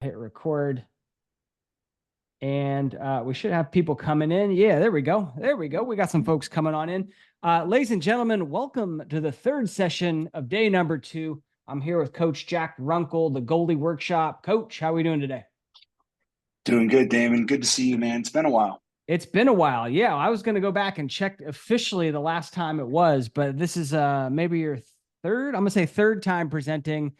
hit record. And we should have people coming in. Yeah, there we go. There we go. We got some folks coming on in. Ladies and gentlemen, welcome to the third session of day number 2. I'm here with Coach Jack Runkel, the Goalie Workshop. Coach, how are we doing today? Doing good, Damon. Good to see you, man. It's been a while. It's been a while. Yeah, I was going to go back and check officially the last time it was, but this is maybe your third, I'm going to say third time presenting.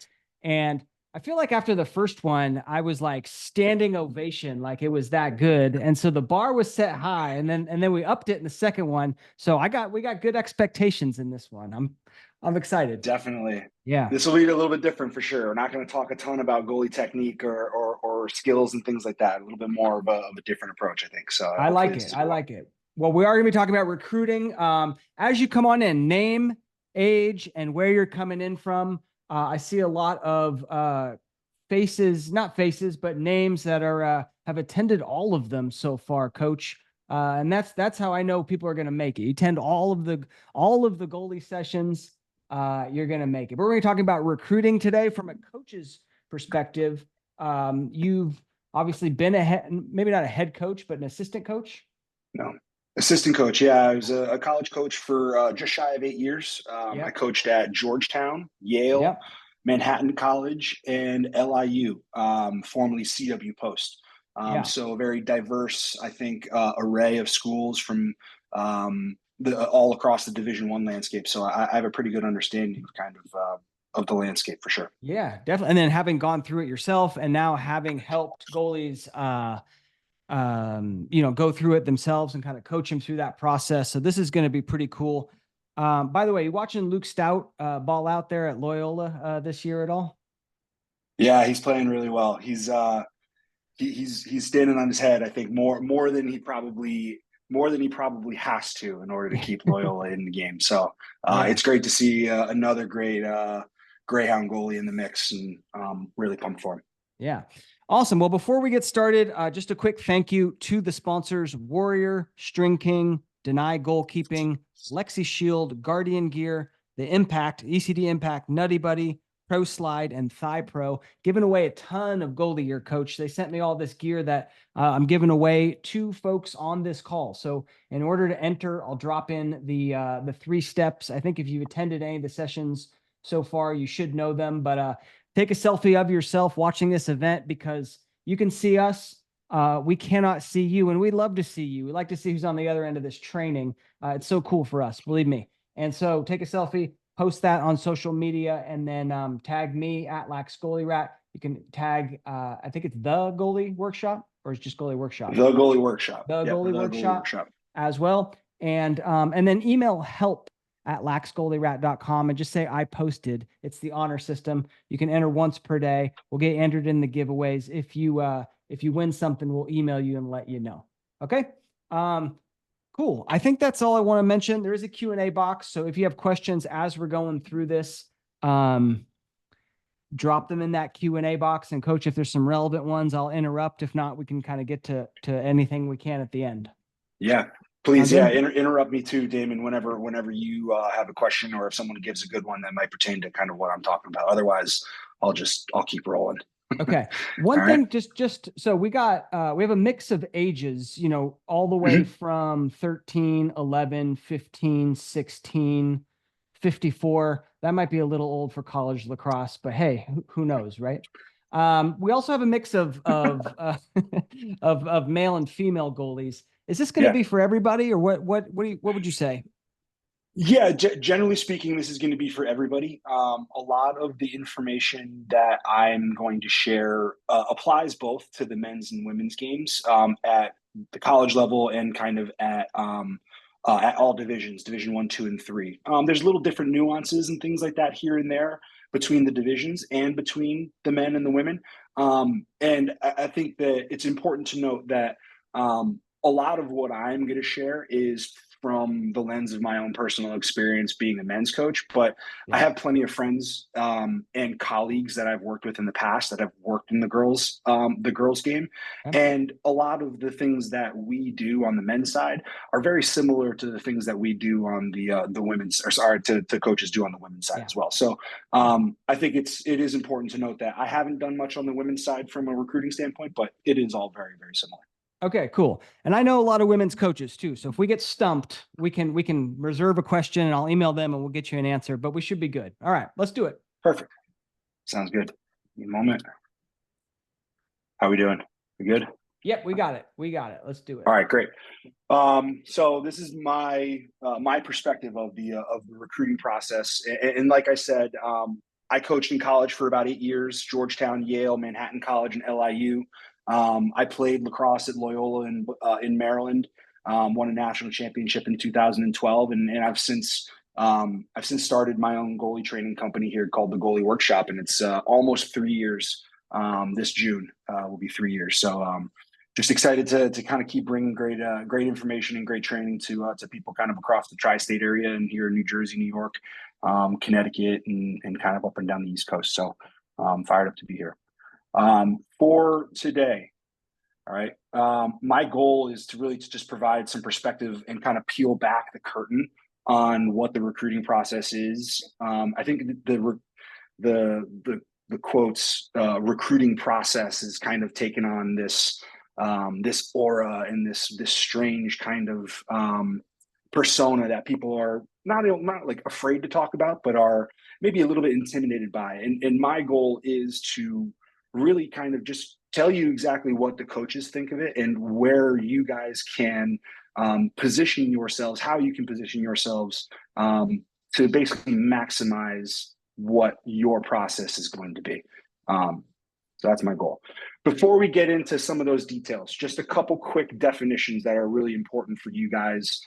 And I feel like after the first one, I was like standing ovation, like it was that good. And so the bar was set high, and then we upped it in the second one. So we got good expectations in this one. I'm excited. Definitely. Yeah. This will be a little bit different for sure. We're not going to talk a ton about goalie technique or skills and things like that. A little bit more of a different approach, I think. So I hopefully like this it. is I well. like it. Well, we are going to be talking about recruiting. As you come on in, name, age, and where you're coming in from. I see a lot of faces, not faces, but names that are have attended all of them so far, Coach. And that's how I know people are going to make it. You attend all of the goalie sessions, you're going to make it. But we're going to be talking about recruiting today from a coach's perspective. You've obviously been maybe not a head coach, but an assistant coach. No. Assistant coach. Yeah, I was a college coach for just shy of 8 years. I Yep. coached at Georgetown, Yale, Yep. Manhattan College, and LIU, formerly CW Post. Yeah. So a very diverse, I think, array of schools from all across the Division I landscape. So I have a pretty good understanding of of the landscape for sure. Yeah, definitely. And then having gone through it yourself and now having helped goalies, go through it themselves and kind of coach them through that process. So this is going to be pretty cool. By the way, you watching Luke Stout ball out there at Loyola this year at all? Yeah, he's playing really well. He's standing on his head. I think more than he probably has to in order to keep Loyola in the game. So Yeah. it's great to see another great Greyhound goalie in the mix, and really pumped for him. Yeah. Awesome. Well, before we get started, just a quick thank you to the sponsors: Warrior, String King, Deny Goalkeeping, Lexi Shield, Guardian Gear, the Impact, ECD Impact, Nutty Buddy, Pro Slide, and Thigh Pro. Giving away a ton of goalie gear, Coach. They sent me all this gear that I'm giving away to folks on this call. So in order to enter, I'll drop in the 3 steps. I think if you've attended any of the sessions so far, you should know them, but take a selfie of yourself watching this event, because you can see us. We cannot see you, and we'd love to see you. We'd like to see who's on the other end of this training. It's so cool for us, believe me. And so take a selfie, post that on social media, and then tag me at Lax Goalie Rat. You can tag, I think it's the Goalie Workshop, or it's just Goalie Workshop. The Goalie Workshop. The Yep, the Goalie Goalie Workshop Workshop. as well. And then email help at laxgoalierat.com and just say I posted. It's the honor system. You can enter once per day. We'll get entered in the giveaways. If you win something, we'll email you and let you know. Okay. Cool. I think that's all I want to mention. There is a Q&A box. So if you have questions as we're going through this, drop them in that Q&A box. And Coach, if there's some relevant ones, I'll interrupt. If not, we can kind of get to anything we can at the end. Yeah, Sound please. Yeah, good? interrupt me too, Damon. Whenever you have a question, or if someone gives a good one that might pertain to kind of what I'm talking about. Otherwise, I'll keep rolling. Okay. All One right. thing, just so we have a mix of ages, all the way Mhm. from 13, 11, 15, 16, 54. That might be a little old for college lacrosse, but hey, who knows, right? We also have a mix of male and female goalies. Is this going to Yeah. be for everybody, or what would you say? Yeah, generally speaking, this is going to be for everybody. A lot of the information that I'm going to share applies both to the men's and women's games at the college level, and kind of at all divisions, Division I, 2, and 3. There's little different nuances and things like that here and there between the divisions and between the men and the women. And I think that it's important to note that a lot of what I'm going to share is from the lens of my own personal experience being a men's coach, but I have plenty of friends and colleagues that I've worked with in the past that have worked in the girls game. And a lot of the things that we do on the men's side are very similar to the things that we do on the women's, or sorry, to coaches do on the women's side as well. So I think it is important to note that I haven't done much on the women's side from a recruiting standpoint, but it is all very, very similar. Okay, cool. And I know a lot of women's coaches too. So if we get stumped, we can reserve a question and I'll email them and we'll get you an answer, but we should be good. All right, let's do it. Perfect. Sounds good. Give me a moment. How we doing? We good? Yep, we got it. Let's do it. All right, great. So this is my my perspective of the recruiting process. And like I said, I coached in college for about 8 years, Georgetown, Yale, Manhattan College, and LIU. I played lacrosse at Loyola in Maryland, won a national championship in 2012, and I've since started my own goalie training company here called the Goalie Workshop, and it's almost 3 years. This June will be 3 years. So just excited to kind of keep bringing great information and great training to people kind of across the tri-state area and here in New Jersey, New York, Connecticut, and kind of up and down the East Coast. So fired up to be here. For today, all right, my goal is to really just provide some perspective and kind of peel back the curtain on what the recruiting process is. I think the quotes recruiting process is kind of taken on this aura and this strange kind of persona that people are not like afraid to talk about, but are maybe a little bit intimidated by. And my goal is to really kind of just tell you exactly what the coaches think of it and where you guys can position yourselves, how you can position yourselves to basically maximize what your process is going to be. So that's my goal. Before we get into some of those details, just a couple quick definitions that are really important for you guys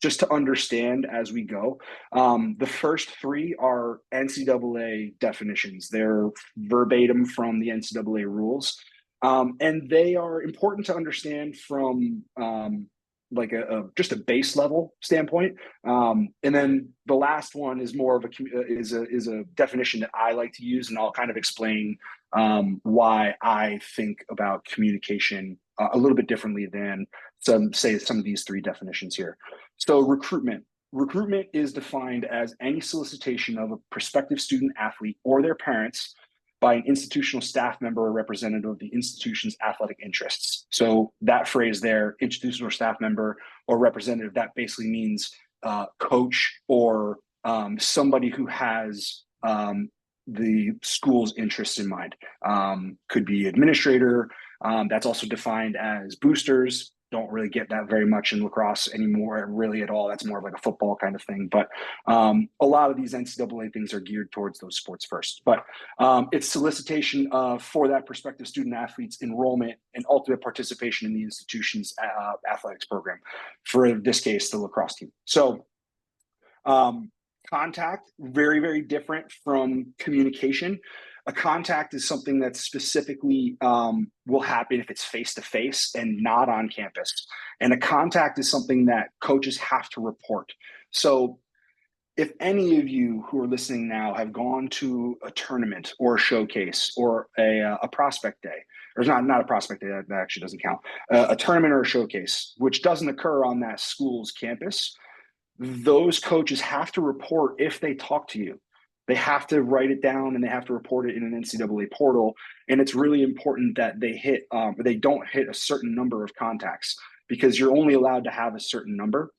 just to understand as we go. The first three are NCAA definitions. They're verbatim from the NCAA rules. And they are important to understand from like just a base level standpoint. And then the last one is more of a definition that I like to use, and I'll kind of explain why I think about communication a little bit differently than some of these three definitions here. So recruitment is defined as any solicitation of a prospective student athlete or their parents by an institutional staff member or representative of the institution's athletic interests. So that phrase there, institutional staff member or representative, that basically means coach or somebody who has the school's interests in mind. Could be administrator. That's also defined as boosters. Don't really get that very much in lacrosse anymore, really at all. That's more of like a football kind of thing. But a lot of these NCAA things are geared towards those sports first. But it's solicitation for that prospective student athlete's enrollment and ultimate participation in the institution's athletics program. For this case, the lacrosse team. So contact, very, very different from communication. A contact is something that specifically will happen if it's face-to-face and not on campus. And a contact is something that coaches have to report. So if any of you who are listening now have gone to a tournament or a showcase or a prospect day, or not a prospect day, that actually doesn't count, a tournament or a showcase, which doesn't occur on that school's campus, those coaches have to report if they talk to you. They have to write it down and they have to report it in an NCAA portal. And it's really important that they don't hit a certain number of contacts, because you're only allowed to have a certain number.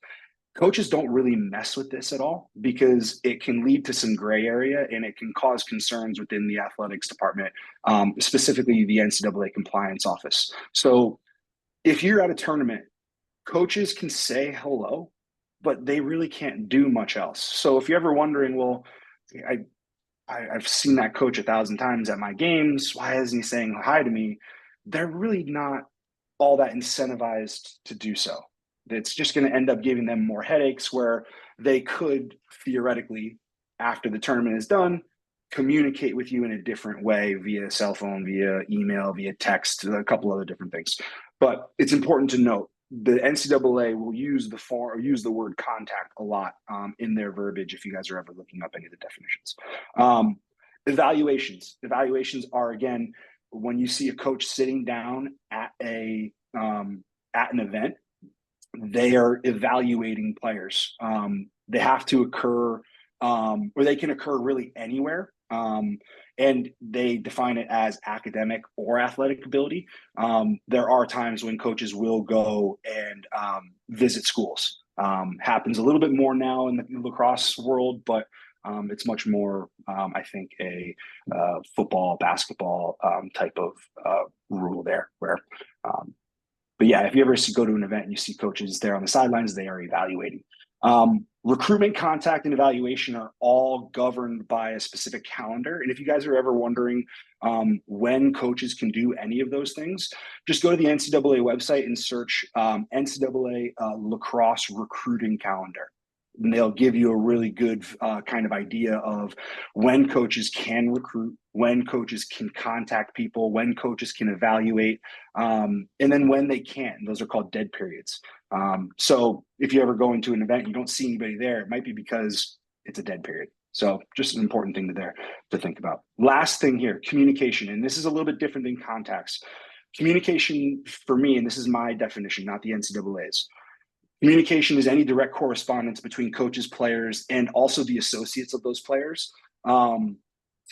Coaches don't really mess with this at all, because it can lead to some gray area and it can cause concerns within the athletics department, specifically the NCAA compliance office. So if you're at a tournament, coaches can say hello, but they really can't do much else. So if you're ever wondering, well, I've seen that coach 1,000 times at my games, why isn't he saying hi to me? They're really not all that incentivized to do so. It's just going to end up giving them more headaches, where they could theoretically, after the tournament is done, communicate with you in a different way via cell phone, via email, via text, a couple other different things. But it's important to note, the NCAA will use the word contact a lot in their verbiage if you guys are ever looking up any of the definitions. Evaluations are, again, when you see a coach sitting down at an event, they are evaluating players. They have to occur, or they can occur really anywhere. And they define it as academic or athletic ability. There are times when coaches will go and visit schools. Happens a little bit more now in the lacrosse world, but it's much more, I think, a football, basketball type of rule there. But yeah, if you ever go to an event and you see coaches there on the sidelines, they are evaluating. Recruitment, contact, and evaluation are all governed by a specific calendar. And if you guys are ever wondering when coaches can do any of those things, just go to the NCAA website and search NCAA lacrosse recruiting calendar. And they'll give you a really good kind of idea of when coaches can recruit, when coaches can contact people, when coaches can evaluate, and then when they can't. Those are called dead periods. So if you ever go into an event and you don't see anybody there, it might be because it's a dead period. So just an important thing to think about. Last thing here, communication. And this is a little bit different than contacts. Communication for me, and this is my definition, not the NCAA's. Communication is any direct correspondence between coaches, players, and also the associates of those players,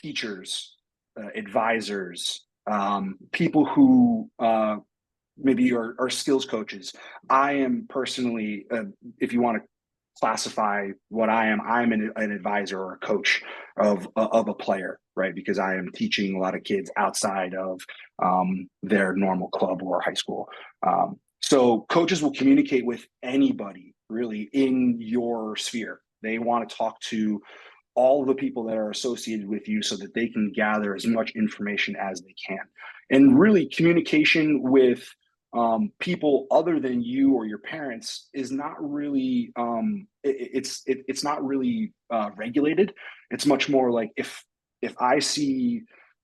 teachers, advisors, people who maybe are skills coaches. I am personally, if you want to classify what I'm an advisor or a coach of a player, right? Because I am teaching a lot of kids outside of their normal club or high school. So coaches will communicate with anybody really in your sphere. They want to talk to all of the people that are associated with you so that they can gather as much information as they can. And really communication with people other than you or your parents is not really, it's not really regulated. It's much more like if I see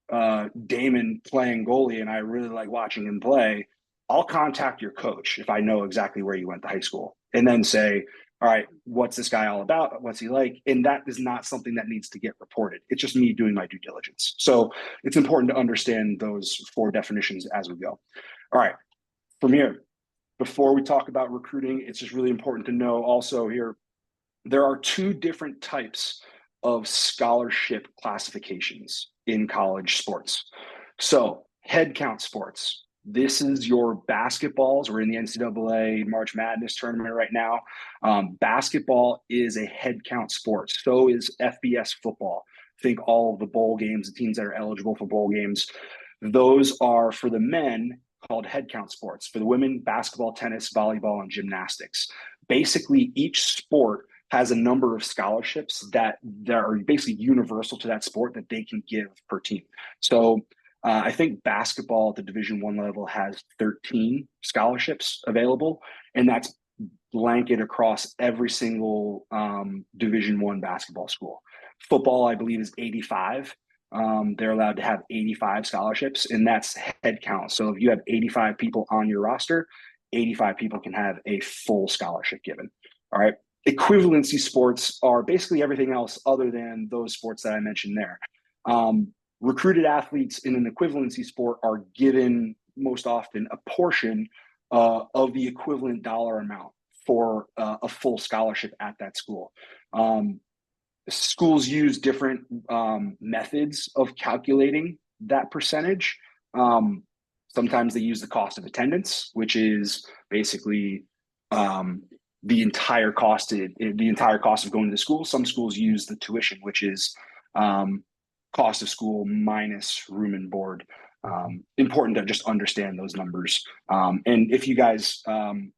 Damon playing goalie and I really like watching him play, I'll contact your coach if I know exactly where you went to high school and then say, all right, what's this guy all about? What's he like? And that is not something that needs to get reported. It's just me doing my due diligence. So it's important to understand those 4 definitions as we go. All right, from here, before we talk about recruiting, it's just really important to know also here, there are 2 different types of scholarship classifications in college sports. So head count sports. This is your basketballs. We're in the NCAA March Madness tournament right now. Basketball is a head count sport. So is FBS football. Think all of the bowl games, the teams that are eligible for bowl games. Those are for the men called head count sports. For the women, basketball, tennis, volleyball, and gymnastics. Basically, each sport has a number of scholarships that are basically universal to that sport that they can give per team. So I think basketball at the Division I level has 13 scholarships available, and that's blanket across every single Division I basketball school. Football, I believe, is 85. They're allowed to have 85 scholarships, and that's head count. So if you have 85 people on your roster, 85 people can have a full scholarship given. All right. Equivalency sports are basically everything else other than those sports that I mentioned there. Recruited athletes in an equivalency sport are given most often a portion of the equivalent dollar amount for a full scholarship at that school. Schools use different methods of calculating that percentage. Sometimes they use the cost of attendance, which is basically the entire cost of going to school. Some schools use the tuition, which is cost of school minus room and board. Important to just understand those numbers. And if you guys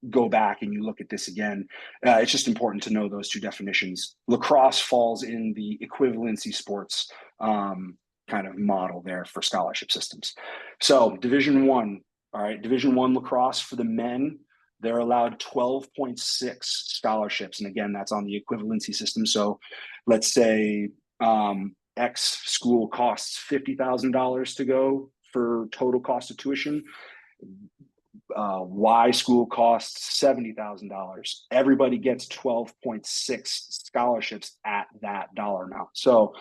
go back and you look at this again, it's just important to know those 2 definitions. Lacrosse falls in the equivalency sports kind of model there for scholarship systems. So Division I, all right, Division I lacrosse for the men, they're allowed 12.6 scholarships. And again, that's on the equivalency system. So let's say X school costs $50,000 to go for total cost of tuition. Y school costs $70,000. Everybody gets 12.6 scholarships at that dollar amount. So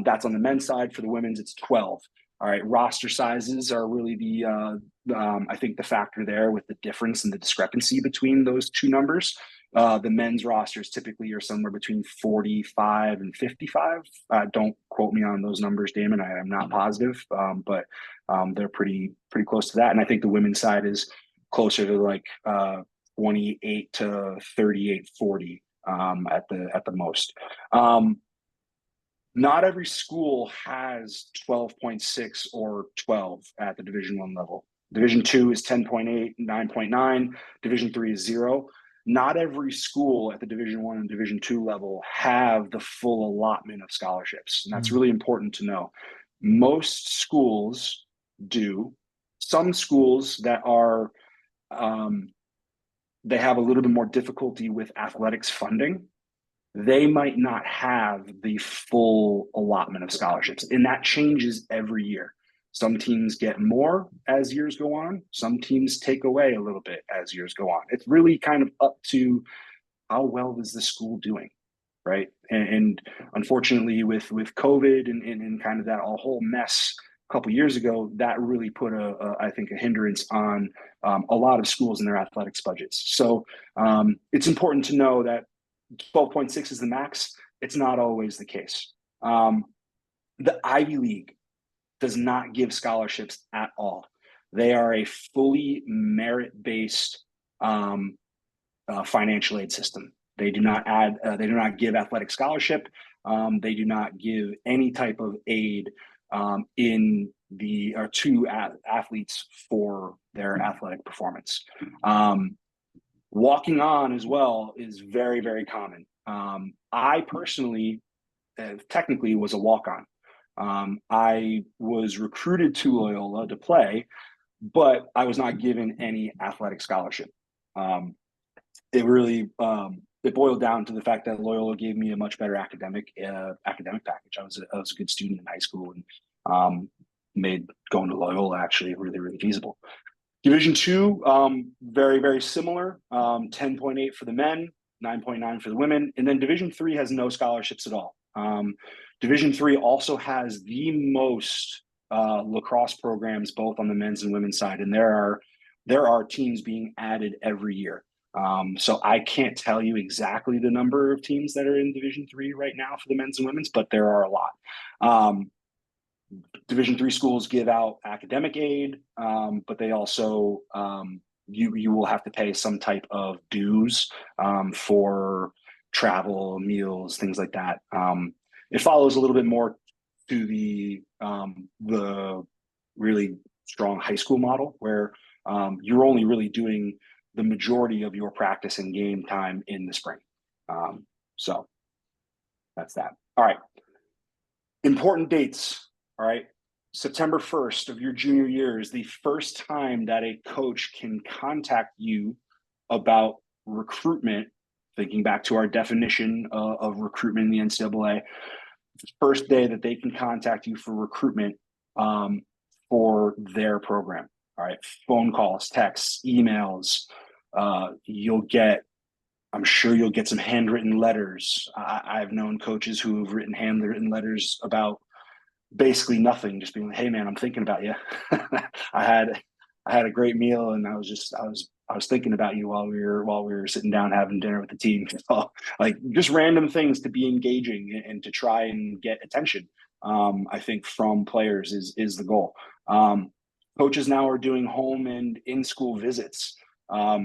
that's on the men's side. For the women's, it's 12. All right. Roster sizes are really I think the factor there with the difference and the discrepancy between those two numbers. The men's rosters typically are somewhere between 45 and 55. Don't quote me on those numbers, Damon. I am not positive, but they're pretty close to that. And I think the women's side is closer to like 28 to 38, 40 at the most. Not every school has 12.6 or 12 at the Division I level. Division II is 10.8, 9.9. Division III is 0. Not every school at the Division I and Division II level have the full allotment of scholarships. And that's really important to know. Most schools do. Some schools that are, they have a little bit more difficulty with athletics funding, they might not have the full allotment of scholarships. And that changes every year. Some teams get more as years go on. Some teams take away a little bit as years go on. It's really kind of up to how well is the school doing, right? And unfortunately, with COVID and kind of that whole mess a couple of years ago, that really put I think a hindrance on a lot of schools and their athletics budgets. So it's important to know that 12.6 is the max. It's not always the case. The Ivy League does not give scholarships at all. They are a fully merit-based financial aid system. They do not give athletic scholarship. They do not give any type of aid to athletes for their athletic performance. Walking on as well is very, very common. I personally, technically, was a walk-on. I was recruited to Loyola to play, but I was not given any athletic scholarship. It really it boiled down to the fact that Loyola gave me a much better academic package. I was a good student in high school and made going to Loyola actually really, really feasible. Division II, very, very similar. 10.8 for the men, 9.9 for the women. And then Division III has no scholarships at all. Division III also has the most lacrosse programs, both on the men's and women's side. And there are teams being added every year. So I can't tell you exactly the number of teams that are in Division III right now for the men's and women's, but there are a lot. Division III schools give out academic aid, but they also you will have to pay some type of dues for travel, meals, things like that. It follows a little bit more to the really strong high school model, where you're only really doing the majority of your practice and game time in the spring. So that's that. All right. Important dates. All right. September 1st of your junior year is the first time that a coach can contact you about recruitment. Thinking back to our definition of recruitment in the NCAA, first day that they can contact you for recruitment for their program. All right. Phone calls, texts, emails. I'm sure you'll get some handwritten letters. I've known coaches who have written handwritten letters about basically nothing, just being like, "Hey man, I'm thinking about you. I had a great meal and I was thinking about you while we were sitting down having dinner with the team." So, like, just random things to be engaging and to try and get attention. I think from players is the goal. Coaches now are doing home and in-school visits.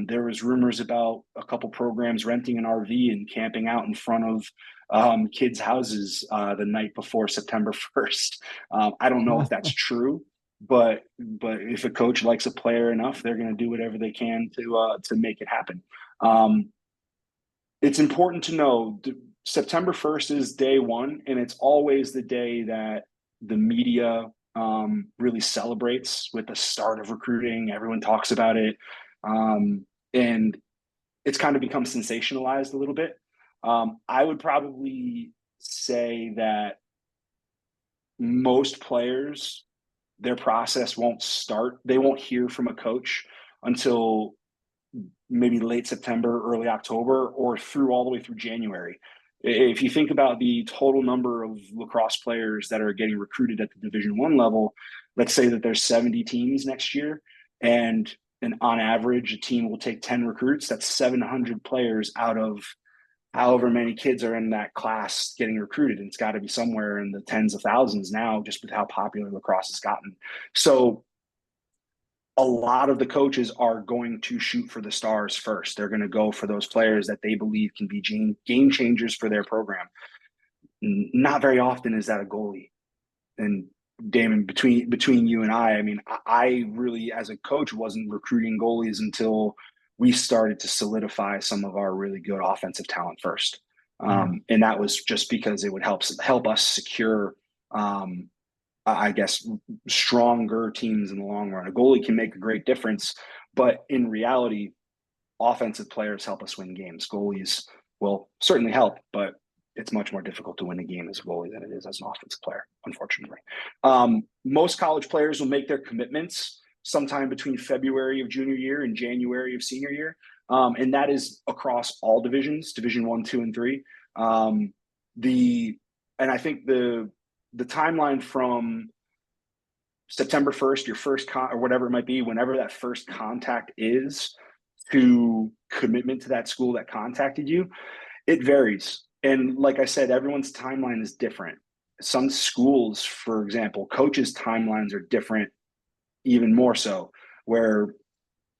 There was rumors about a couple programs renting an RV and camping out in front of kids' houses the night before September 1st. I don't know if that's true, but if a coach likes a player enough, they're going to do whatever they can to make it happen. It's important to know September 1st is day one, and it's always the day that the media really celebrates with the start of recruiting. Everyone talks about it. And it's kind of become sensationalized a little bit. I would probably say that most players, their process won't start. They won't hear from a coach until maybe late September, early October, or through all the way through January. If you think about the total number of lacrosse players that are getting recruited at the Division I level, let's say that there's 70 teams next year, and on average, a team will take 10 recruits. That's 700 players out of however many kids are in that class getting recruited. And it's got to be somewhere in the tens of thousands now, just with how popular lacrosse has gotten. So a lot of the coaches are going to shoot for the stars first. They're going to go for those players that they believe can be game changers for their program. Not very often is that a goalie. And Damon, between you and I mean, I really, as a coach, wasn't recruiting goalies until we started to solidify some of our really good offensive talent first. And that was just because it would help us secure, I guess, stronger teams in the long run. A goalie can make a great difference, but in reality, offensive players help us win games. Goalies will certainly help, but it's much more difficult to win a game as a goalie than it is as an offensive player, unfortunately. Most college players will make their commitments sometime between February of junior year and January of senior year. And that is across all divisions, Division I, II, and III. And I think the timeline from September 1st, your first or whatever it might be, whenever that first contact is, to commitment to that school that contacted you, it varies. And like I said, everyone's timeline is different. Some schools, for example, coaches' timelines are different, even more so, where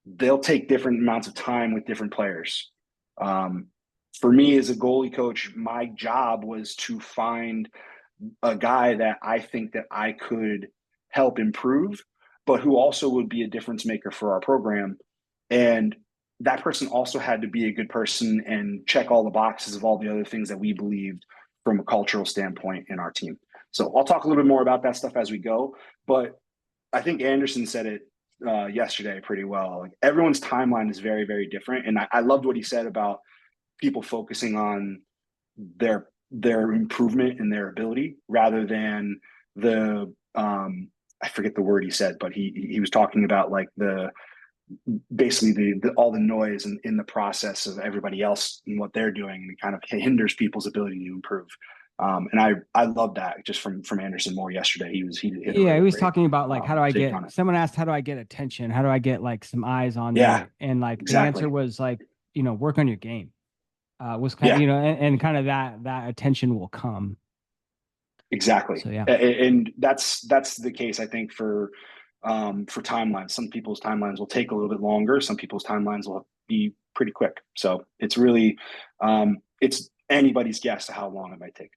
they'll take different amounts of time with different players. For me as a goalie coach, my job was to find a guy that I think that I could help improve, but who also would be a difference maker for our program. And that person also had to be a good person and check all the boxes of all the other things that we believed from a cultural standpoint in our team. So I'll talk a little bit more about that stuff as we go, but I think Anderson said it yesterday pretty well. Like, everyone's timeline is very, very different. And I loved what he said about people focusing on their improvement and their ability rather than the I forget the word he said, but he was talking about like basically all the noise in the process of everybody else and what they're doing, and it kind of hinders people's ability to improve. And I love that just from Anderson Moore yesterday. He was talking about like, how do I get, someone asked, how do I get attention? How do I get like some eyes on me? And like the answer was like, work on your game. Was kind of, and kind of that attention will come. Exactly. So, yeah. And that's the case, I think, for timelines. Some people's timelines will take a little bit longer. Some people's timelines will be pretty quick. So it's really, it's anybody's guess of how long it might take.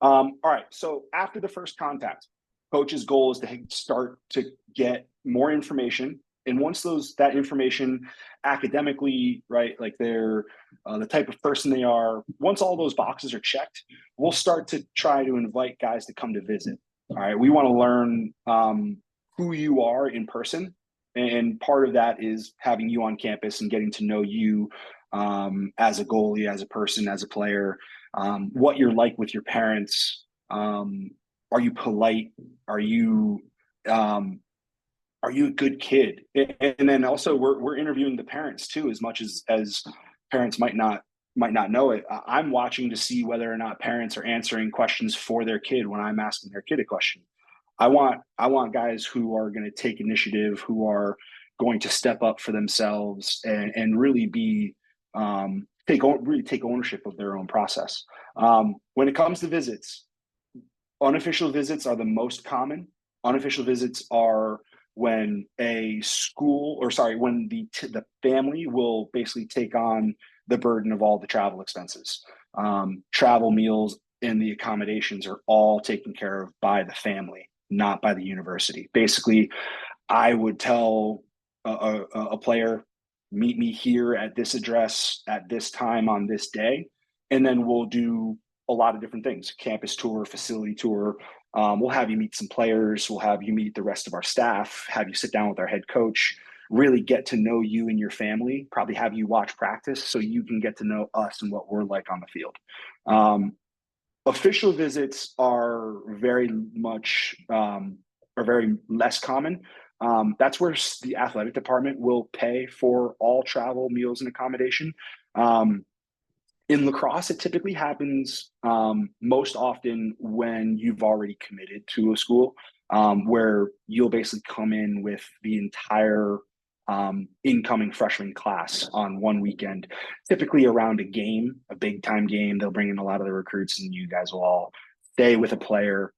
All right. So after the first contact, coach's goal is to start to get more information. And once that information academically, right, like they're the type of person they are, once all those boxes are checked, we'll start to try to invite guys to come to visit. All right. We want to learn who you are in person. And part of that is having you on campus and getting to know you as a goalie, as a person, as a player, what you're like with your parents. Are you polite? Are you a good kid? And then also we're interviewing the parents too, as much as parents might not know it. I'm watching to see whether or not parents are answering questions for their kid when I'm asking their kid a question. I want guys who are going to take initiative, who are going to step up for themselves and really be take ownership of their own process. When it comes to visits, unofficial visits are the most common. Unofficial visits are when when the family will basically take on the burden of all the travel expenses. Travel, meals, and the accommodations are all taken care of by the family, not by the university. Basically, I would tell a player, meet me here at this address at this time on this day, and then we'll do a lot of different things: campus tour, facility tour. We'll have you meet some players. We'll have you meet the rest of our staff, have you sit down with our head coach, really get to know you and your family, probably have you watch practice so you can get to know us and what we're like on the field. Official visits are very less common. That's where the athletic department will pay for all travel, meals, and accommodation. In lacrosse, it typically happens most often when you've already committed to a school, where you'll basically come in with the entire incoming freshman class on one weekend, typically around a game, a big time game. They'll bring in a lot of the recruits, and you guys will all stay with a player.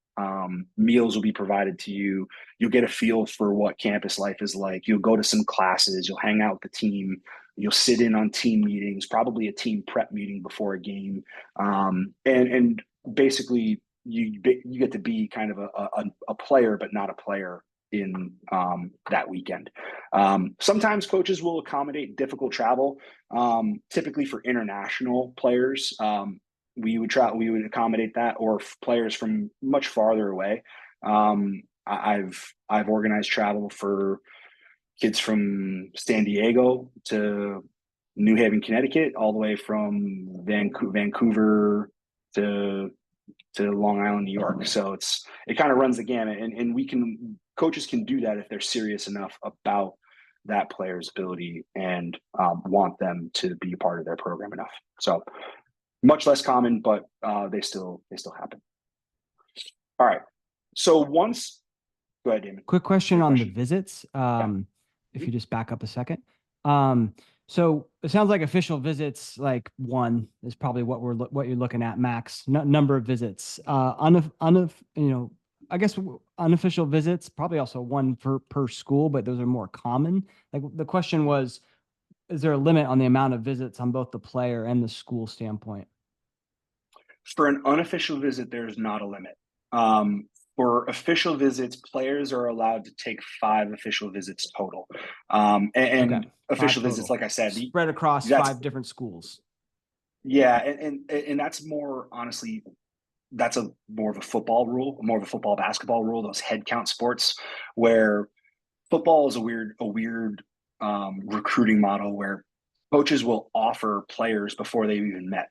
Meals will be provided to you. You'll get a feel for what campus life is like. You'll go to some classes. You'll hang out with the team. You'll sit in on team meetings, probably a team prep meeting before a game, and basically you get to be kind of a player, but not a player in that weekend. Sometimes coaches will accommodate difficult travel, typically for international players. We would accommodate that, or players from much farther away. I've organized travel for kids from San Diego to New Haven, Connecticut, all the way from Vancouver to Long Island, New York. So it kind of runs the gamut, and coaches can do that if they're serious enough about that player's ability and want them to be a part of their program enough. So much less common, but they still happen. All right. So go ahead, Damon. Quick question on the visits. If you just back up a second. So it sounds like official visits, like one is probably what you're looking at max number of visits. I guess unofficial visits, probably also one per school, but those are more common. Like the question was, is there a limit on the amount of visits on both the player and the school standpoint? For an unofficial visit, there's not a limit. For official visits, players are allowed to take 5 official visits total. Okay. Official visits, like I said, spread across 5 different schools. Yeah, and that's more, honestly, that's more of a football rule, more of a football basketball rule. Those head count sports, where football is a weird recruiting model where coaches will offer players before they've even met.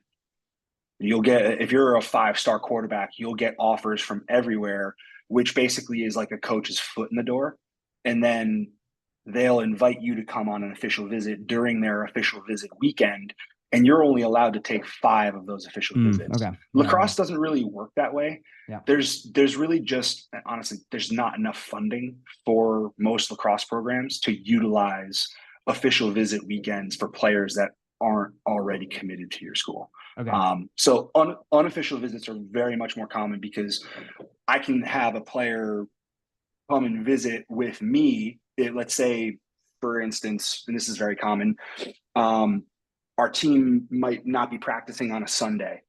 If you're a 5-star quarterback, you'll get offers from everywhere, which basically is like a coach's foot in the door. And then they'll invite you to come on an official visit during their official visit weekend. And you're only allowed to take 5 of those official visits. Okay. Lacrosse doesn't really work that way. Yeah. There's really just, honestly, there's not enough funding for most lacrosse programs to utilize official visit weekends for players that aren't already committed to your school. Okay. So unofficial visits are very much more common, because I can have a player come and visit with me. Let's say, for instance, and this is very common, our team might not be practicing on a Sunday,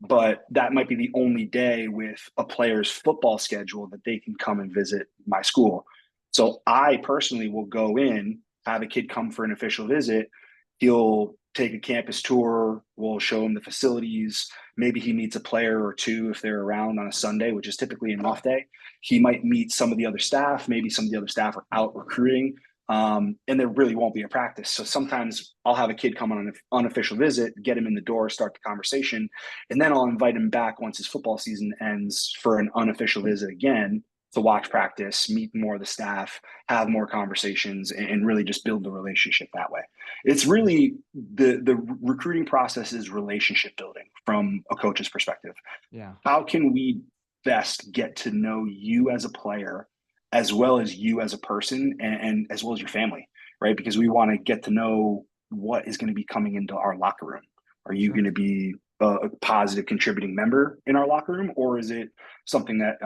but that might be the only day with a player's football schedule that they can come and visit my school. So I personally will go in, have a kid come for an official visit. He'll take a campus tour. We'll show him the facilities. Maybe he meets a player or two if they're around on a Sunday, which is typically an off day. He might meet some of the other staff. Maybe some of the other staff are out recruiting, and there really won't be a practice. So sometimes I'll have a kid come on an unofficial visit, get him in the door, start the conversation, and then I'll invite him back once his football season ends for an unofficial visit again, to watch practice, meet more of the staff, have more conversations, and really just build the relationship that way. It's really the recruiting process is relationship building from a coach's perspective. Yeah. How can we best get to know you as a player, as well as you as a person, and as well as your family, right? Because we want to get to know what is going to be coming into our locker room. Are you going to be a positive contributing member in our locker room, or is it something that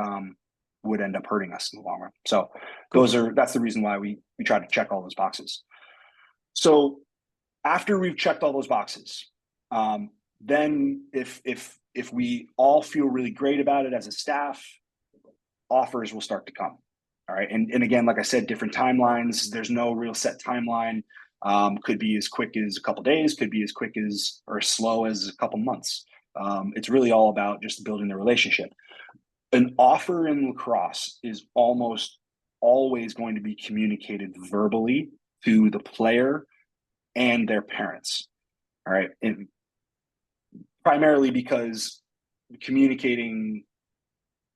would end up hurting us in the long run? So that's the reason why we try to check all those boxes. So after we've checked all those boxes, then if we all feel really great about it as a staff, offers will start to come. All right. And again, like I said, different timelines. There's no real set timeline. Could be as quick as a couple days, could be as quick as or as slow as a couple months. It's really all about just building the relationship. An offer in lacrosse is almost always going to be communicated verbally to the player and their parents. All right. And primarily because communicating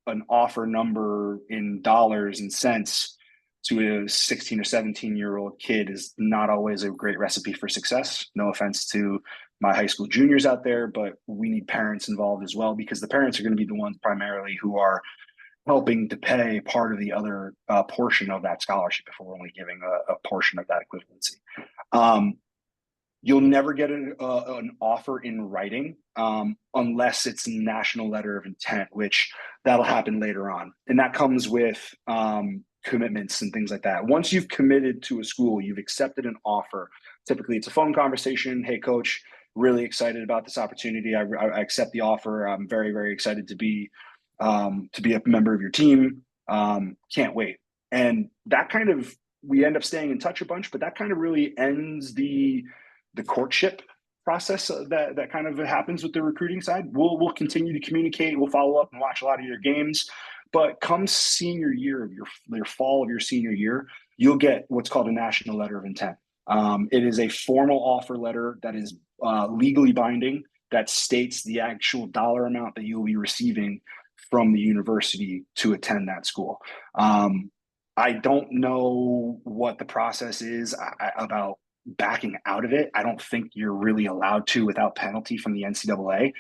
an offer number in dollars and cents to a 16 or 17-year-old kid is not always a great recipe for success. No offense to my high school juniors out there, but we need parents involved as well, because the parents are going to be the ones primarily who are helping to pay part of the other portion of that scholarship if we're only giving a portion of that equivalency. You'll never get an offer in writing unless it's national letter of intent, which that'll happen later on. And that comes with commitments and things like that. Once you've committed to a school, you've accepted an offer. Typically, it's a phone conversation. Hey, coach, really excited about this opportunity. I accept the offer. I'm very, very excited to be a member of your team. Can't wait. And that kind of, we end up staying in touch a bunch, but that kind of really ends the courtship process that kind of happens with the recruiting side. We'll continue to communicate. We'll follow up and watch a lot of your games. But come senior year of your fall of your senior year, you'll get what's called a national letter of intent. It is a formal offer letter that is legally binding, that states the actual dollar amount that you'll be receiving from the university to attend that school. I don't know what the process is about backing out of it. I don't think you're really allowed to without penalty from the NCAA.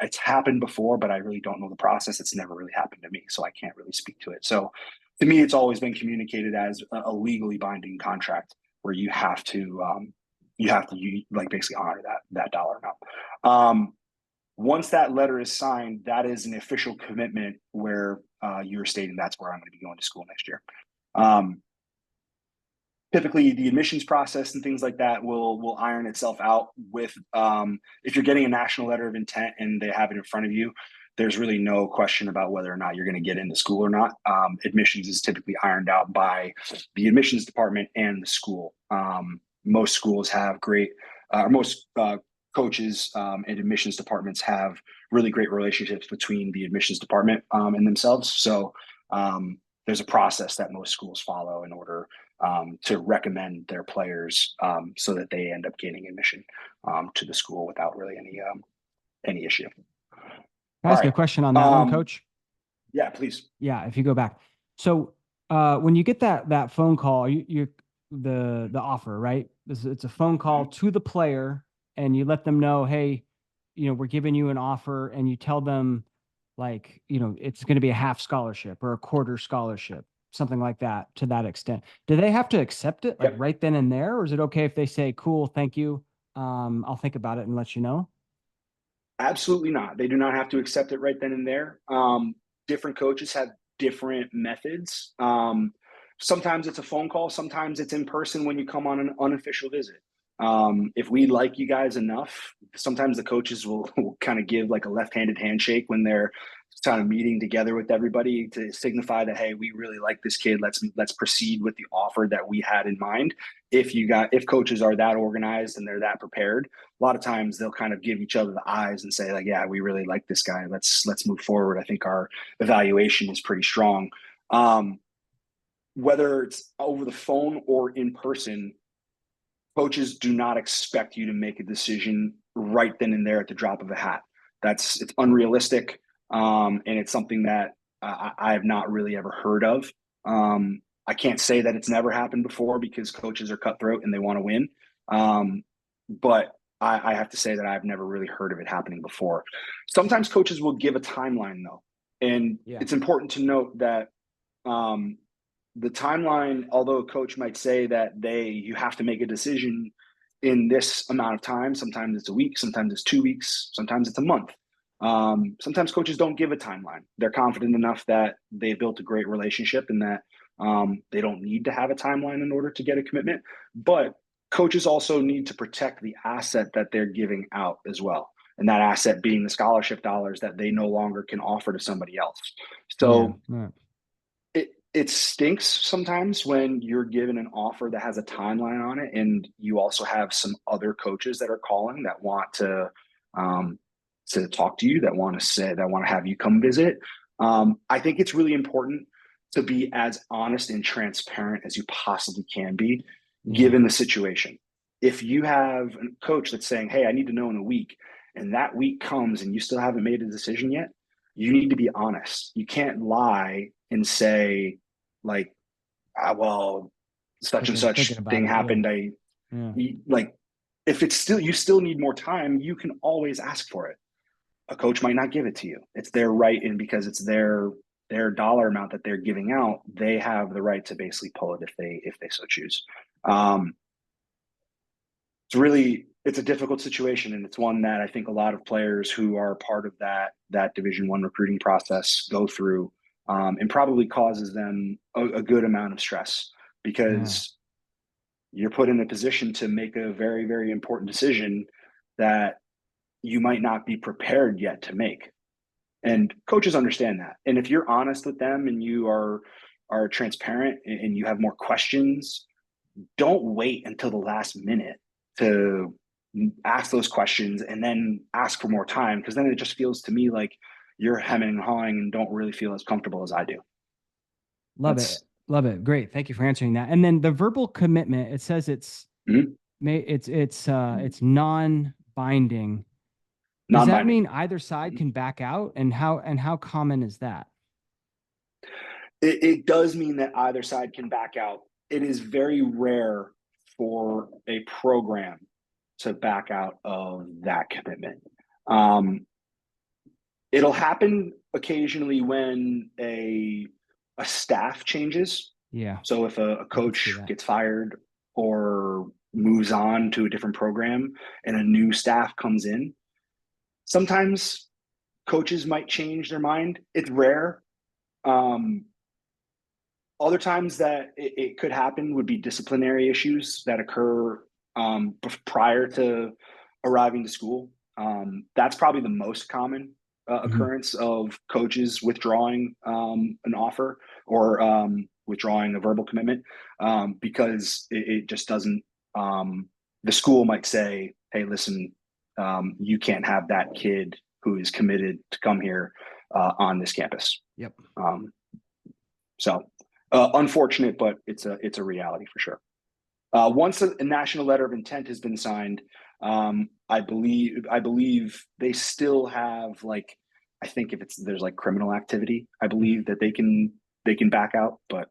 It's happened before, but I really don't know the process. It's never really happened to me, so I can't really speak to it. So to me, it's always been communicated as a legally binding contract where you have to like basically honor that dollar amount. Once that letter is signed, that is an official commitment where you're stating that's where I'm going to be going to school next year. Typically, the admissions process and things like that will iron itself out with if you're getting a national letter of intent and they have it in front of you, there's really no question about whether or not you're going to get into school or not. Admissions is typically ironed out by the admissions department and the school. Most schools have great, most coaches and admissions departments have really great relationships between the admissions department and themselves. So there's a process that most schools follow in order to recommend their players so that they end up gaining admission to the school without really any issue. Can I ask a question on that one, Coach? Yeah, please. Yeah, if you go back. So when you get that phone call, you the offer, right? It's a phone call to the player, and you let them know, hey, we're giving you an offer, and you tell them, like, it's going to be a half scholarship or a quarter scholarship, something like that, to that extent. Do they have to accept it like right then and there, or is it okay if they say, cool, thank you, I'll think about it and let you know? Absolutely not. They do not have to accept it right then and there. Different coaches have different methods. Sometimes it's a phone call. Sometimes it's in person when you come on an unofficial visit. If we like you guys enough, sometimes the coaches will kind of give like a left-handed handshake when they're kind of meeting together with everybody to signify that, hey, we really like this kid. Let's proceed with the offer that we had in mind. If coaches are that organized and they're that prepared, a lot of times they'll kind of give each other the eyes and say, like, yeah, we really like this guy. Let's move forward. I think our evaluation is pretty strong. Whether it's over the phone or in person, coaches do not expect you to make a decision right then and there at the drop of a hat. It's unrealistic. And it's something that I have not really ever heard of. I can't say that it's never happened before because coaches are cutthroat and they want to win. But I have to say that I've never really heard of it happening before. Sometimes coaches will give a timeline though. And it's important to note that the timeline, although a coach might say that you have to make a decision in this amount of time, sometimes it's a week, sometimes it's 2 weeks, sometimes it's a month. Sometimes coaches don't give a timeline. They're confident enough that they built a great relationship and that they don't need to have a timeline in order to get a commitment. But coaches also need to protect the asset that they're giving out as well. And that asset being the scholarship dollars that they no longer can offer to somebody else. So it stinks sometimes when you're given an offer that has a timeline on it, and you also have some other coaches that are calling that want to talk to you, that want to have you come visit. I think it's really important to be as honest and transparent as you possibly can be, given the situation. If you have a coach that's saying, hey, I need to know in a week, and that week comes and you still haven't made a decision yet, you need to be honest. You can't lie and say, like, well, such and such Thinking about thing it. happened. Yeah. Like, if it's still, you still need more time, you can always ask for it. A coach might not give it to you. It's their right, and because it's their dollar amount that they're giving out, they have the right to basically pull it if they so choose. Um, it's a difficult situation, and it's one that I think a lot of players who are part of that Division I recruiting process go through, and probably causes them a good amount of stress, Yeah. because you're put in a position to make a very, very important decision that you might not be prepared yet to make. And coaches understand that. And if you're honest with them and you are transparent and you have more questions, don't wait until the last minute to ask those questions and then ask for more time, because then it just feels to me like you're hemming and hawing and don't really feel as comfortable as I do. Love it. That's Love it. Great. Thank you for answering that. And then the verbal commitment, it says mhm, it's non-binding. Does that non-binding. mean either side can back out? And how common is that? It does mean that either side can back out. It is very rare for a program to back out of that commitment. Um, it'll happen occasionally when a staff changes. Yeah, So if a I could see coach that. gets fired or moves on to a different program and a new staff comes in, sometimes coaches might change their mind. It's rare. Um, Other times that it could happen would be disciplinary issues that occur prior to arriving to school. That's probably the most common Mhm. occurrence of coaches withdrawing an offer or withdrawing a verbal commitment, because it just doesn't. The school might say, "Hey, listen, you can't have that kid who is committed to come here on this campus." Yep. So unfortunate, but it's a reality for sure. Once a national letter of intent has been signed, I believe they still have, like, I think if there's like criminal activity, I believe that they can back out, but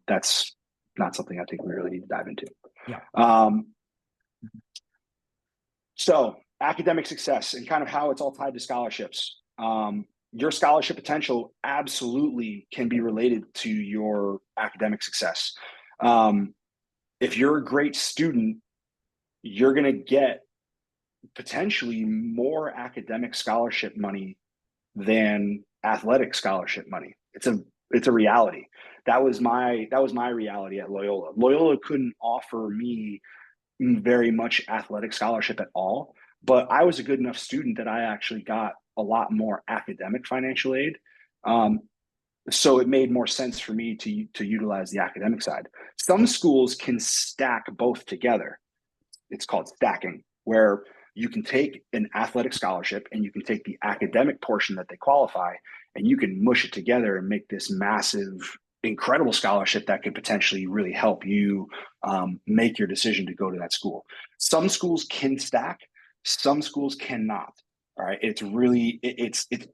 that's not something I think we really need to dive into. Yeah. Um, so academic success and kind of how it's all tied to scholarships. Your scholarship potential absolutely can be related to your academic success. Um, if you're a great student, you're going to get potentially more academic scholarship money than athletic scholarship money. It's a reality. That was my reality at Loyola. Loyola couldn't offer me very much athletic scholarship at all, but I was a good enough student that I actually got a lot more academic financial aid. Um, so it made more sense for me to utilize the academic side. Some schools can stack both together. It's called stacking, where you can take an athletic scholarship and you can take the academic portion that they qualify, and you can mush it together and make this massive, incredible scholarship that could potentially really help you make your decision to go to that school. Some schools can stack, some schools cannot. All right, it's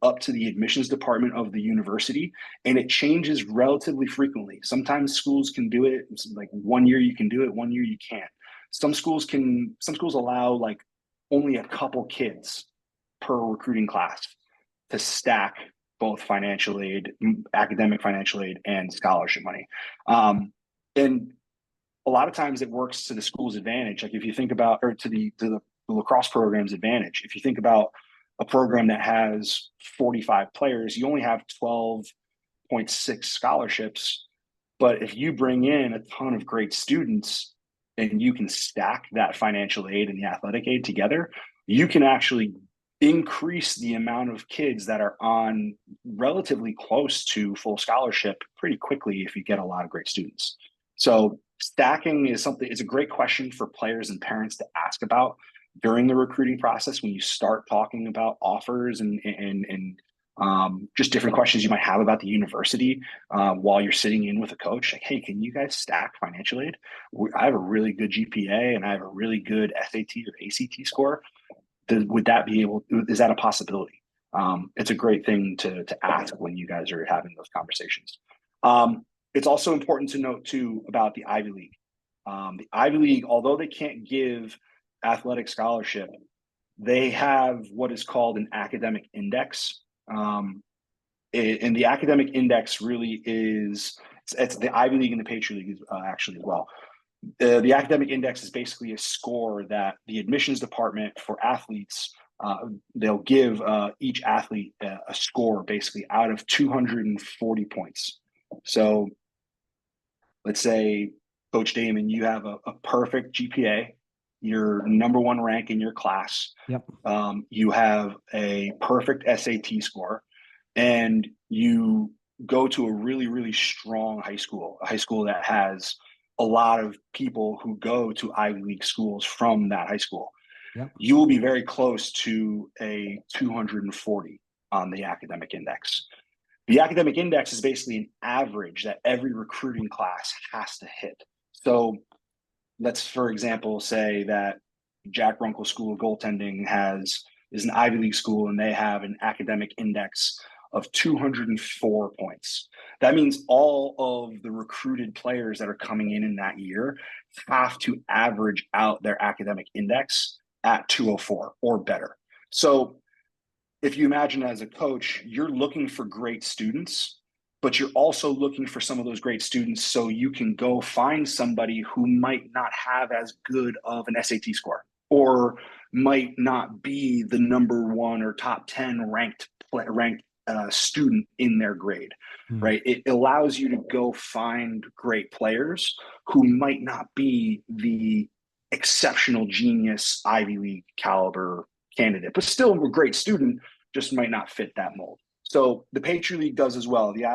up to the admissions department of the university, and it changes relatively frequently. Sometimes schools can do it, like 1 year you can do it, 1 year you can't. Some schools allow like only a couple kids per recruiting class to stack both financial aid, academic financial aid, and scholarship money. And a lot of times it works to the school's advantage. Like if you think about, or to the lacrosse program's advantage, if you think about a program that has 45 players, you only have 12.6 scholarships. But if you bring in a ton of great students and you can stack that financial aid and the athletic aid together, you can actually increase the amount of kids that are on relatively close to full scholarship pretty quickly if you get a lot of great students. So stacking is something, it's a great question for players and parents to ask about during the recruiting process when you start talking about offers and just different questions you might have about the university while you're sitting in with a coach. Like, hey, can you guys stack financial aid? I have a really good GPA and I have a really good SAT or ACT score. Would that be able? Is that a possibility? It's a great thing to ask when you guys are having those conversations. It's also important to note too about the Ivy League. The Ivy League, although they can't give athletic scholarship, they have what is called an academic index. And the academic index really is, it's the Ivy League and the Patriot League actually as well. The academic index is basically a score that the admissions department for athletes, they'll give each athlete a score basically out of 240 points. So let's say, Coach Damon, you have a perfect GPA, you're number one rank in your class. Yep. You have a perfect SAT score, and you go to a really, really strong high school, a high school that has a lot of people who go to Ivy League schools from that high school. Yep. You will be very close to a 240 on the academic index. The academic index is basically an average that every recruiting class has to hit. So let's, for example, say that Jack Runkel School of Goaltending is an Ivy League school, and they have an academic index of 204 points. That means all of the recruited players that are coming in that year have to average out their academic index at 204 or better. So if you imagine as a coach, you're looking for great students, but you're also looking for some of those great students so you can go find somebody who might not have as good of an SAT score or might not be the number one or top 10 ranked student in their grade, right? It allows you to go find great players who might not be the exceptional genius Ivy League caliber candidate, but still a great student, just might not fit that mold. So the Patriot League does as well. The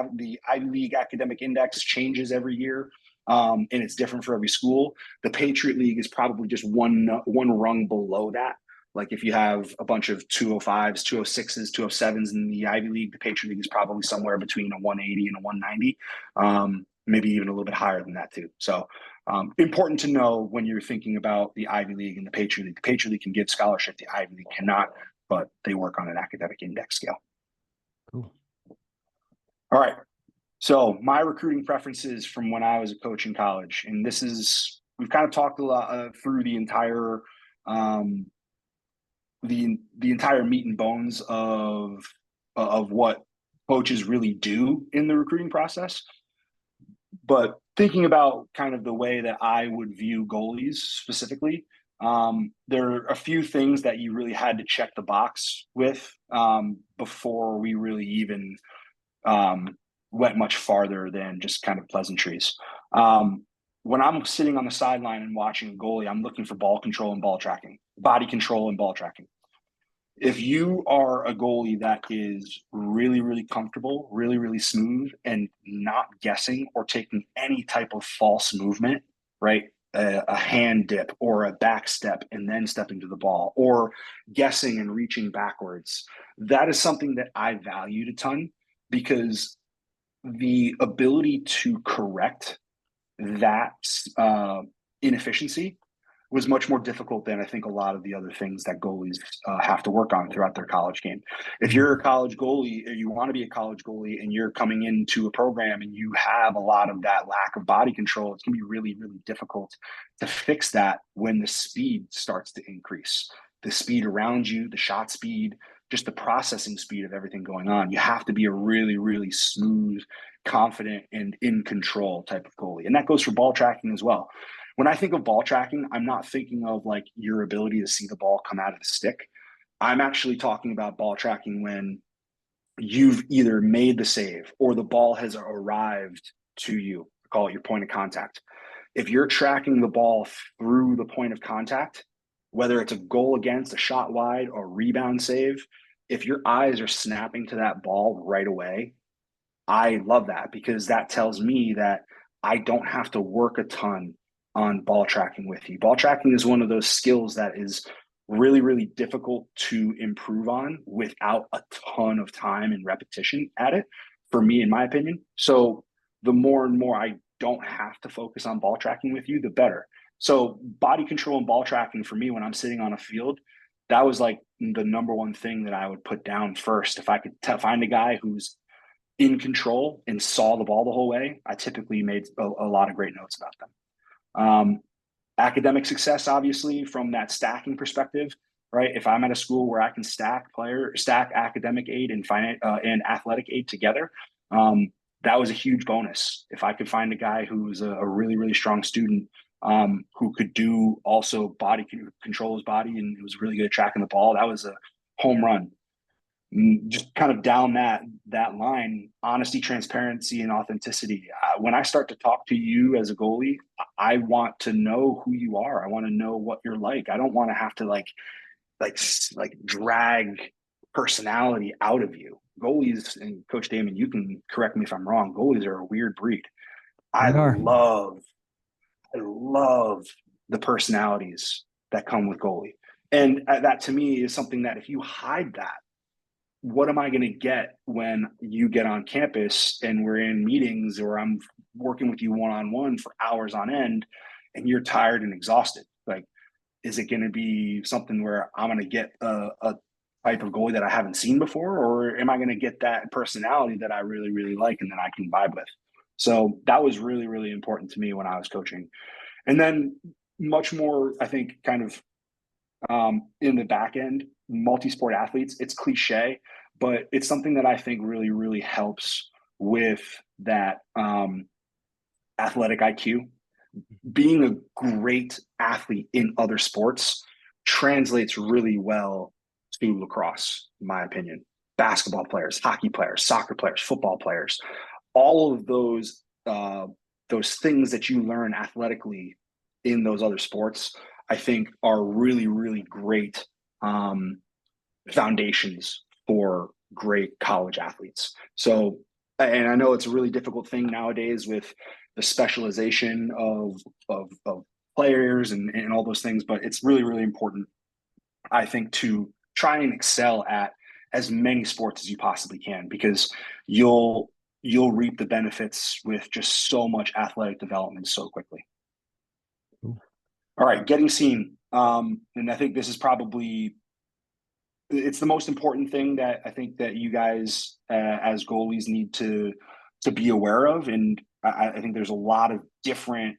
Ivy League academic index changes every year, and it's different for every school. The Patriot League is probably just one rung below that. Like if you have a bunch of 205s, 206s, 207s in the Ivy League, the Patriot League is probably somewhere between a 180 and a 190, maybe even a little bit higher than that too. So important to know when you're thinking about the Ivy League and the Patriot League. The Patriot League can give scholarship, the Ivy League cannot, but they work on an academic index scale. Cool. All right. So my recruiting preferences from when I was a coach in college, and this is, we've kind of talked a lot through the entire the entire meat and bones of what coaches really do in the recruiting process. But thinking about kind of the way that I would view goalies specifically, there are a few things that you really had to check the box with before we really even went much farther than just kind of pleasantries. When I'm sitting on the sideline and watching a goalie, I'm looking for ball control and ball tracking, body control and ball tracking. If you are a goalie that is really, really comfortable, really, really smooth, and not guessing or taking any type of false movement, right? A hand dip or a back step and then stepping to the ball, or guessing and reaching backwards, that is something that I valued a ton, because the ability to correct that inefficiency was much more difficult than I think a lot of the other things that goalies have to work on throughout their college game. If you're a college goalie, or you want to be a college goalie, and you're coming into a program and you have a lot of that lack of body control, it's going to be really, really difficult to fix that when the speed starts to increase. The speed around you, the shot speed, just the processing speed of everything going on. You have to be a really, really smooth, confident, and in control type of goalie. And that goes for ball tracking as well. When I think of ball tracking, I'm not thinking of like your ability to see the ball come out of the stick. I'm actually talking about ball tracking when you've either made the save or the ball has arrived to you, call it your point of contact. If you're tracking the ball through the point of contact, whether it's a goal against, a shot wide, or rebound save, if your eyes are snapping to that ball right away, I love that, because that tells me that I don't have to work a ton on ball tracking with you. Ball tracking is one of those skills that is really, really difficult to improve on without a ton of time and repetition at it, for me, in my opinion. So the more and more I don't have to focus on ball tracking with you, the better. So body control and ball tracking for me, when I'm sitting on a field, that was like the number one thing that I would put down first. If I could find a guy who's in control and saw the ball the whole way, I typically made a lot of great notes about them. Academic success, obviously, from that stacking perspective, right? If I'm at a school where I can stack academic aid and athletic aid together, that was a huge bonus. If I could find a guy who's a really, really strong student, who could do also control his body and was really good at tracking the ball, that was a home run. Just kind of down that line, honesty, transparency, and authenticity. When I start to talk to you as a goalie, I want to know who you are. I want to know what you're like. I don't want to have to like drag personality out of you. Goalies, and Coach Damon, you can correct me if I'm wrong, goalies are a weird breed. I love the personalities that come with goalie. And that to me is something that if you hide that, what am I going to get when you get on campus and we're in meetings or I'm working with you one-on-one for hours on end and you're tired and exhausted? Like, is it going to be something where I'm going to get a type of goalie that I haven't seen before, or am I going to get that personality that I really, really like and that I can vibe with? So that was really, really important to me when I was coaching. And then much more, I think, kind of in the back end, multi-sport athletes, it's cliche, but it's something that I think really, really helps with that athletic IQ. Being a great athlete in other sports translates really well to lacrosse, in my opinion. Basketball players, hockey players, soccer players, football players, all of those things that you learn athletically in those other sports, I think are really, really great foundations for great college athletes. So, and I know it's a really difficult thing nowadays with the specialization of players and all those things, but it's really, really important, I think, to try and excel at as many sports as you possibly can, because you'll reap the benefits with just so much athletic development so quickly. Cool. All right, getting seen. And I think this is probably, it's the most important thing that I think that you guys as goalies need to be aware of. And I think there's a lot of different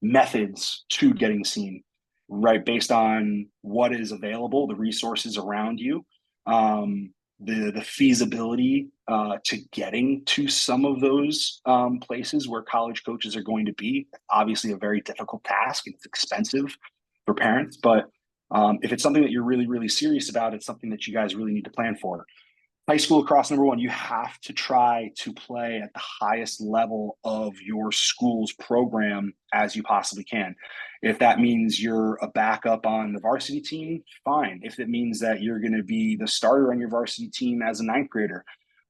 methods to getting seen, right? Based on what is available, the resources around you, the feasibility to getting to some of those places where college coaches are going to be. Obviously a very difficult task. It's expensive for parents, but if it's something that you're really, really serious about, it's something that you guys really need to plan for. High school lacrosse, number one, you have to try to play at the highest level of your school's program as you possibly can. If that means you're a backup on the varsity team, fine. If it means that you're going to be the starter on your varsity team as a ninth grader,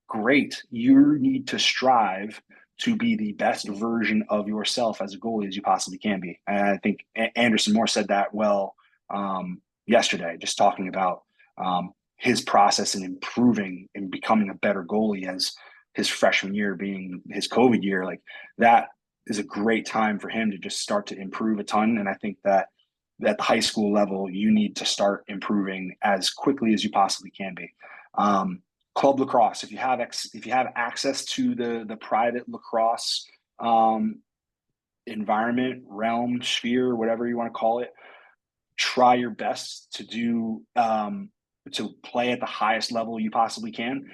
great. You need to strive to be the best version of yourself as a goalie as you possibly can be. And I think Anderson Moore said that well yesterday, just talking about his process in improving and becoming a better goalie as his freshman year being his COVID year. Like, that is a great time for him to just start to improve a ton. And I think that at the high school level, you need to start improving as quickly as you possibly can be. Club lacrosse, if you have access to the private lacrosse environment, realm, sphere, whatever you want to call it, try your best to do to play at the highest level you possibly can.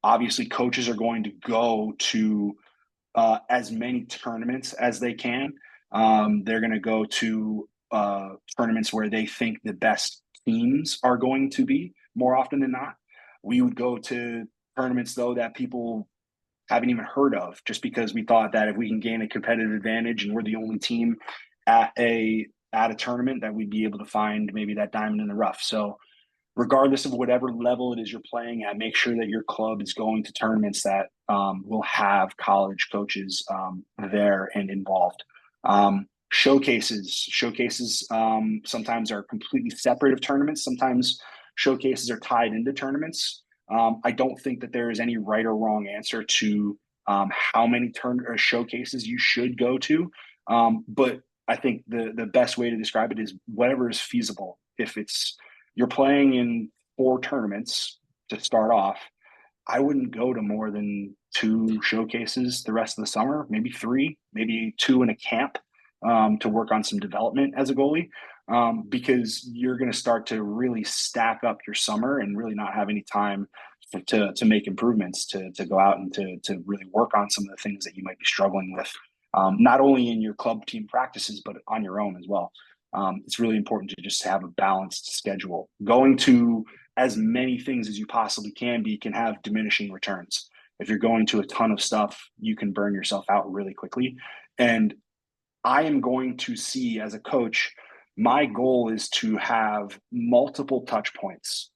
Obviously, coaches are going to go to as many tournaments as they can. They're going to go to tournaments where they think the best teams are going to be more often than not. We would go to tournaments, though, that people haven't even heard of, just because we thought that if we can gain a competitive advantage and we're the only team at a tournament, that we'd be able to find maybe that diamond in the rough. So regardless of whatever level it is you're playing at, make sure that your club is going to tournaments that will have college coaches there and involved. Showcases sometimes are completely separate of tournaments. Sometimes showcases are tied into tournaments. I don't think that there is any right or wrong answer to how many showcases you should go to. But I think the best way to describe it is whatever is feasible. If you're playing in 4 tournaments to start off, I wouldn't go to more than 2 showcases the rest of the summer, maybe 3, maybe 2 in a camp, to work on some development as a goalie, because you're going to start to really stack up your summer and really not have any time to make improvements, to go out and to really work on some of the things that you might be struggling with, not only in your club team practices, but on your own as well. It's really important to just have a balanced schedule. Going to as many things as you possibly can can have diminishing returns. If you're going to a ton of stuff, you can burn yourself out really quickly. And I am going to see, as a coach, my goal is to have multiple touch points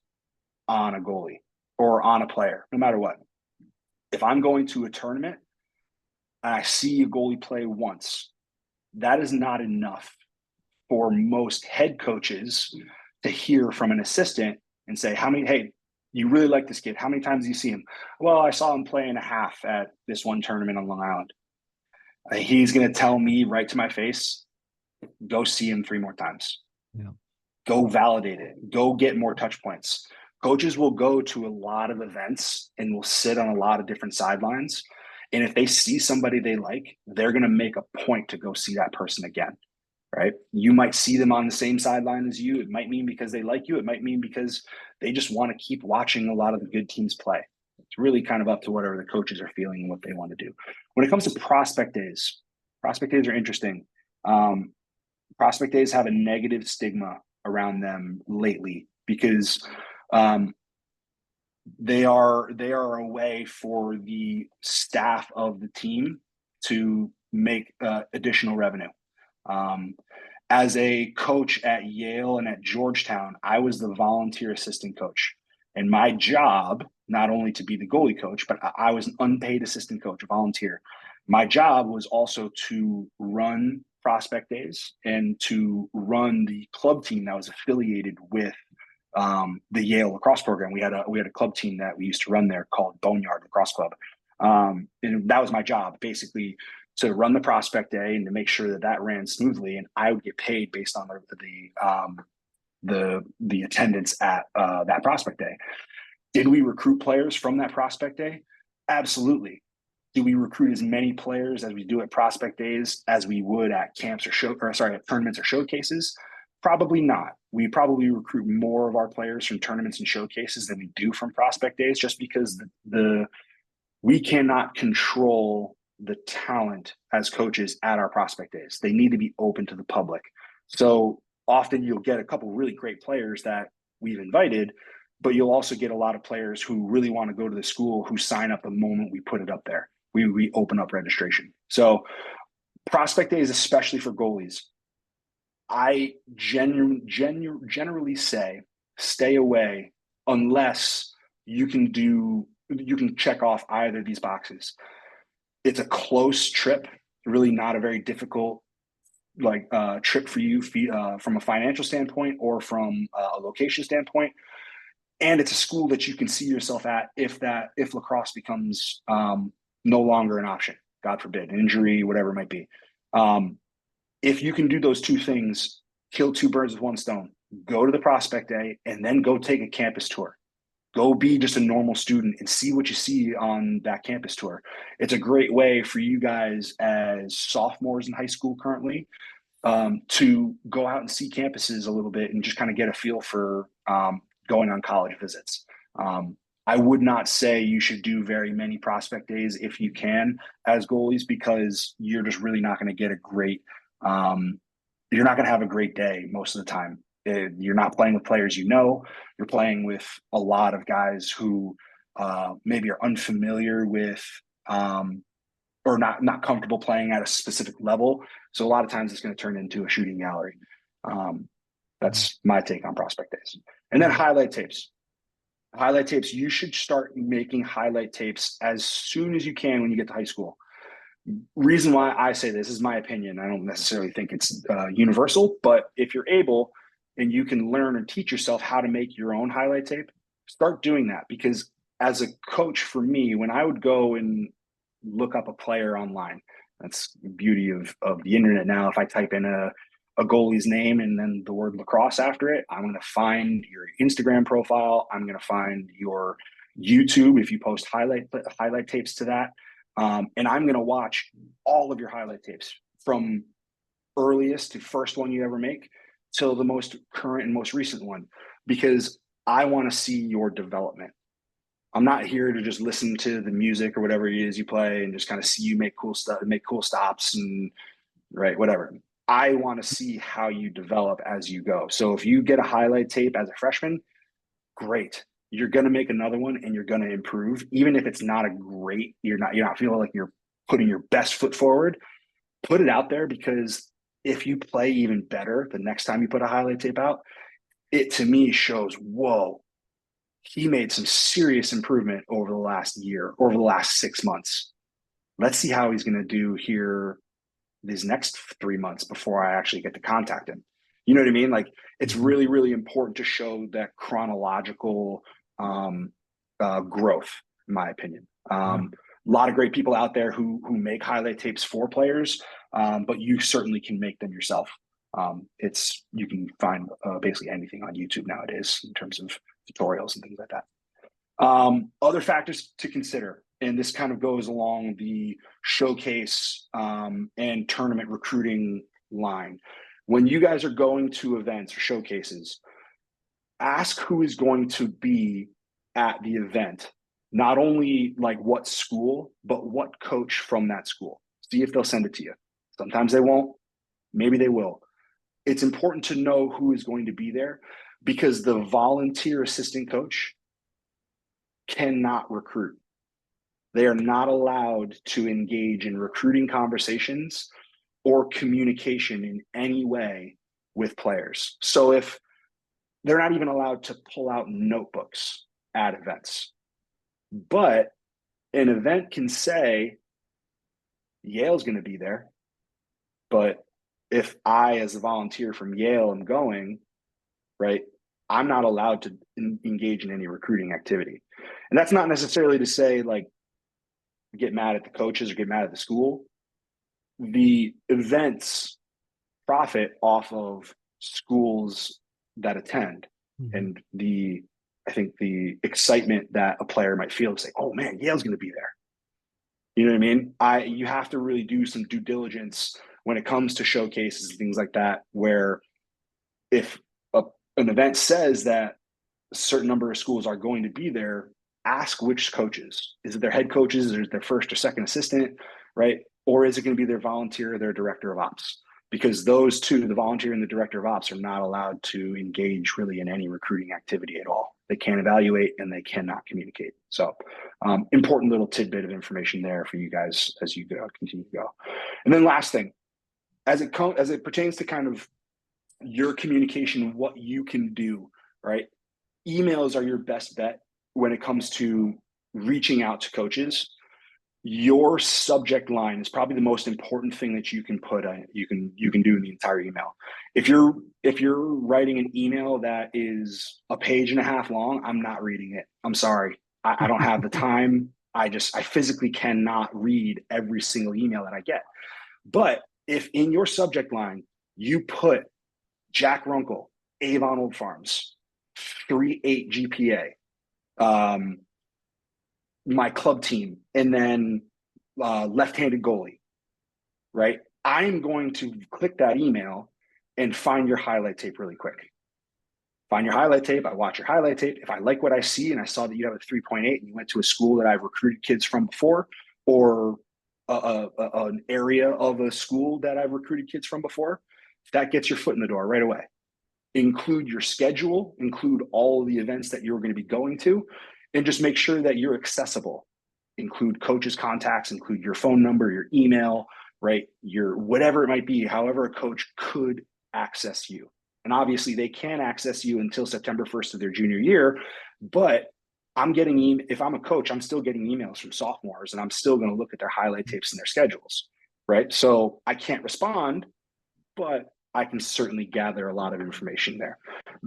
on a goalie or on a player, no matter what. If I'm going to a tournament and I see a goalie play once, that is not enough for most head coaches to hear from an assistant and say, hey, you really like this kid. How many times do you see him? Well, I saw him play in a half at this one tournament on Long Island. He's going to tell me right to my face, go see him 3 more times. Yeah. Go validate it. Go get more touch points. Coaches will go to a lot of events and will sit on a lot of different sidelines. And if they see somebody they like, they're going to make a point to go see that person again. Right? You might see them on the same sideline as you. It might mean because they like you. It might mean because they just want to keep watching a lot of the good teams play. It's really kind of up to whatever the coaches are feeling and what they want to do. When it comes to prospect days are interesting. Prospect days have a negative stigma around them lately because they are a way for the staff of the team to make additional revenue. As a coach at Yale and at Georgetown, I was the volunteer assistant coach. And my job, not only to be the goalie coach, but I was an unpaid assistant coach, a volunteer. My job was also to run prospect days and to run the club team that was affiliated with the Yale lacrosse program. We had a club team that we used to run there called Boneyard Lacrosse Club. And that was my job, basically, to run the prospect day and to make sure that ran smoothly, and I would get paid based on the attendance at that prospect day. Did we recruit players from that prospect day? Absolutely. Do we recruit as many players as we do at prospect days as we would at camps at tournaments or showcases? Probably not. We probably recruit more of our players from tournaments and showcases than we do from prospect days, just because we cannot control the talent as coaches at our prospect days. They need to be open to the public. So often you'll get a couple really great players that we've invited, but you'll also get a lot of players who really want to go to the school who sign up the moment we put it up there. We open up registration. So prospect days, especially for goalies, I generally say stay away unless you can check off either of these boxes. It's a close trip, really not a very difficult trip for you from a financial standpoint or from a location standpoint. And it's a school that you can see yourself at if lacrosse becomes no longer an option, God forbid, injury, whatever it might be. If you can do those 2 things, kill 2 birds with 1 stone, go to the prospect day and then go take a campus tour. Go be just a normal student and see what you see on that campus tour. It's a great way for you guys as sophomores in high school currently to go out and see campuses a little bit and just kind of get a feel for going on college visits. I would not say you should do very many prospect days if you can as goalies, because you're just really not going to get you're not going to have a great day most of the time. You're not playing with players you're playing with a lot of guys who maybe are unfamiliar with or not comfortable playing at a specific level. So a lot of times it's going to turn into a shooting gallery. That's my take on prospect days. And then highlight tapes. Highlight tapes, you should start making highlight tapes as soon as you can when you get to high school. Reason why I say this is my opinion. I don't necessarily think it's universal, but if you're able and you can learn or teach yourself how to make your own highlight tape, start doing that. Because as a coach, for me, when I would go and look up a player online, that's the beauty of the internet now. If I type in a goalie's name and then the word lacrosse after it, I'm going to find your Instagram profile. I'm going to find your YouTube, if you post highlight tapes to that. And I'm going to watch all of your highlight tapes from earliest to first one you ever make till the most current and most recent one, because I want to see your development. I'm not here to just listen to the music or whatever it is you play and just kind of see you make cool stuff, make cool stops and right, whatever. I want to see how you develop as you go. So if you get a highlight tape as a freshman, great. You're going to make another one and you're going to improve. Even if it's not a great, you're not feeling like you're putting your best foot forward, put it out there, because if you play even better the next time you put a highlight tape out, it to me shows, whoa, he made some serious improvement over the last year, over the last 6 months. Let's see how he's going to do here these next 3 months before I actually get to contact him. You know what I mean? Like, it's really, really important to show that chronological growth, in my opinion. A lot of great people out there who make highlight tapes for players, but you certainly can make them yourself. You can find basically anything on YouTube nowadays in terms of tutorials and things like that. Other factors to consider, and this kind of goes along the showcase and tournament recruiting line. When you guys are going to events or showcases, ask who is going to be at the event. Not only like what school, but what coach from that school. See if they'll send it to you. Sometimes they won't, maybe they will. It's important to know who is going to be there, because the volunteer assistant coach cannot recruit. They are not allowed to engage in recruiting conversations or communication in any way with players. So if they're not even allowed to pull out notebooks at events, but an event can say Yale's going to be there, but if I, as a volunteer from Yale, am going, right, I'm not allowed to engage in any recruiting activity. And that's not necessarily to say like get mad at the coaches or get mad at the school. The events profit off of schools that attend, and I think the excitement that a player might feel to say, oh man, Yale's going to be there. You know what I mean? You have to really do some due diligence when it comes to showcases and things like that, where if an event says that a certain number of schools are going to be there, ask which coaches. Is it their head coaches, or is it their first or second assistant, right? Or is it going to be their volunteer or their director of ops? Because those two, the volunteer and the director of ops, are not allowed to engage really in any recruiting activity at all. They can't evaluate and they cannot communicate. So important little tidbit of information there for you guys as you continue to go. And then last thing, as it pertains to kind of your communication, what you can do, right? Emails are your best bet when it comes to reaching out to coaches. Your subject line is probably the most important thing that you can put you can do in the entire email. If you're writing an email that is a page and a half long, I'm not reading it. I'm sorry. I don't have the time. I physically cannot read every single email that I get. But if in your subject line you put Jack Runkel, Avon Old Farms, 3.8 GPA, my club team, and then left-handed goalie, right? I'm going to click that email and find your highlight tape really quick. Find your highlight tape. I watch your highlight tape. If I like what I see and I saw that you have a 3.8 and you went to a school that I've recruited kids from before, or an area of a school that I've recruited kids from before, that gets your foot in the door right away. Include your schedule, include all of the events that you're going to be going to, and just make sure that you're accessible. Include coaches' contacts, include your phone number, your email, right? Your whatever it might be, however a coach could access you. And obviously they can access you until September 1st of their junior year, but if I'm a coach, I'm still getting emails from sophomores, and I'm still going to look at their highlight tapes and their schedules, right? So I can't respond, but I can certainly gather a lot of information there.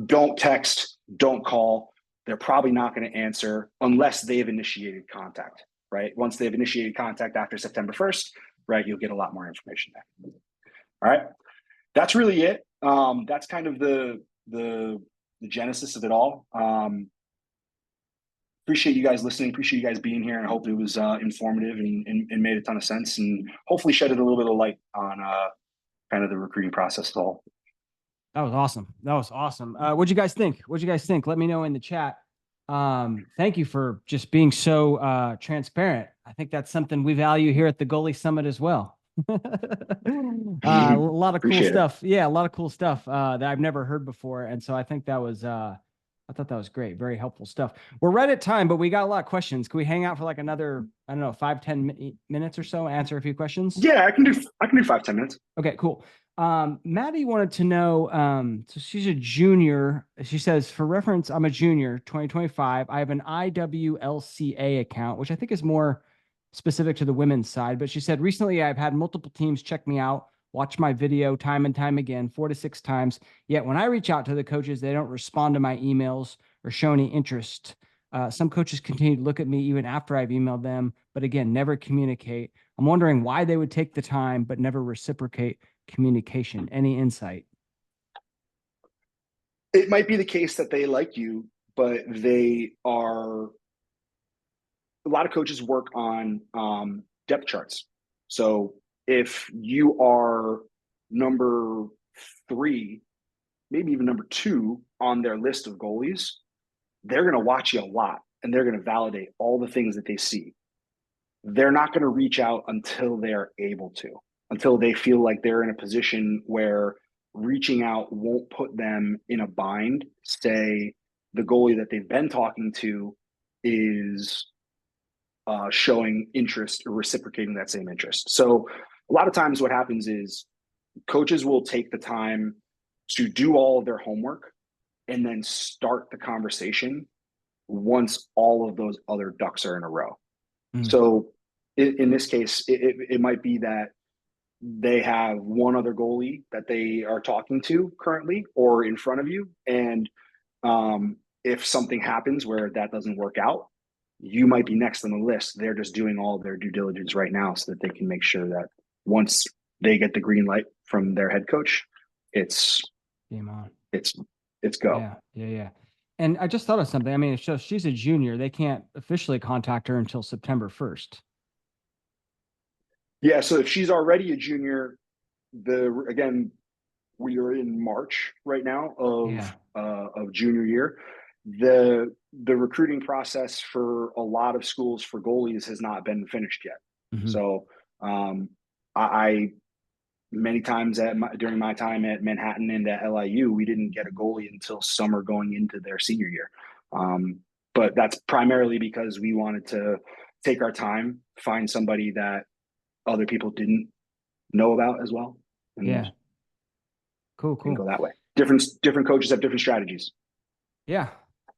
Don't text, don't call. They're probably not going to answer unless they've initiated contact, right? Once they've initiated contact after September 1st, right, you'll get a lot more information there. All right. That's really it. That's kind of the genesis of it all. appreciate you guys listening. Appreciate you guys being here, and I hope it was informative and made a ton of sense, and hopefully shedded a little bit of light on kind of the recruiting process as a whole. That was awesome. That was awesome. What'd you guys think? What'd you guys think? Let me know in the chat. Thank you for just being so transparent. I think that's something we value here at the Goalie Summit as well. A lot of cool stuff. Yeah, a lot of cool stuff that I've never heard before. And so I think that was I thought that was great. Very helpful stuff. We're right at time, but we got a lot of questions. Can we hang out for like another, I don't know, 5-10 minutes or so, answer a few questions? Yeah, I can do 5-10 minutes. Okay, cool. Maddie wanted to know, so she's a junior. She says, for reference, I'm a junior, 2025. I have an IWLCA account, which I think is more specific to the women's side. But she said, recently I've had multiple teams check me out, watch my video time and time again, 4 to 6 times. Yet when I reach out to the coaches, they don't respond to my emails or show any interest. Some coaches continue to look at me even after I've emailed them, but again, never communicate. I'm wondering why they would take the time, but never reciprocate communication. Any insight? It might be the case that they like you, but they are, a lot of coaches work on depth charts. So if you are number 3, maybe even number 2 on their list of goalies, they're going to watch you a lot and they're going to validate all the things that they see. They're not going to reach out until they're able to, until they feel like they're in a position where reaching out won't put them in a bind. Say the goalie that they've been talking to is showing interest or reciprocating that same interest. So a lot of times what happens is coaches will take the time to do all of their homework and then start the conversation once all of those other ducks are in a row. So in this case, it might be that they have one other goalie that they are talking to currently or in front of you. And if something happens where that doesn't work out, you might be next on the list. They're just doing all of their due diligence right now so that they can make sure that once they get the green light from their head coach, it's game on. It's go. Yeah. And I just thought of something. I mean, so she's a junior. They can't officially contact her until September 1st. Yeah. So if she's already a junior, again, we are in March right now of junior year. The recruiting process for a lot of schools for goalies has not been finished yet. Mm-hmm. So I many times during my time at Manhattan and at LIU, we didn't get a goalie until summer going into their senior year. But that's primarily because we wanted to take our time, find somebody that other people didn't know about as well. And cool. Go that way. Different coaches have different strategies. Yeah,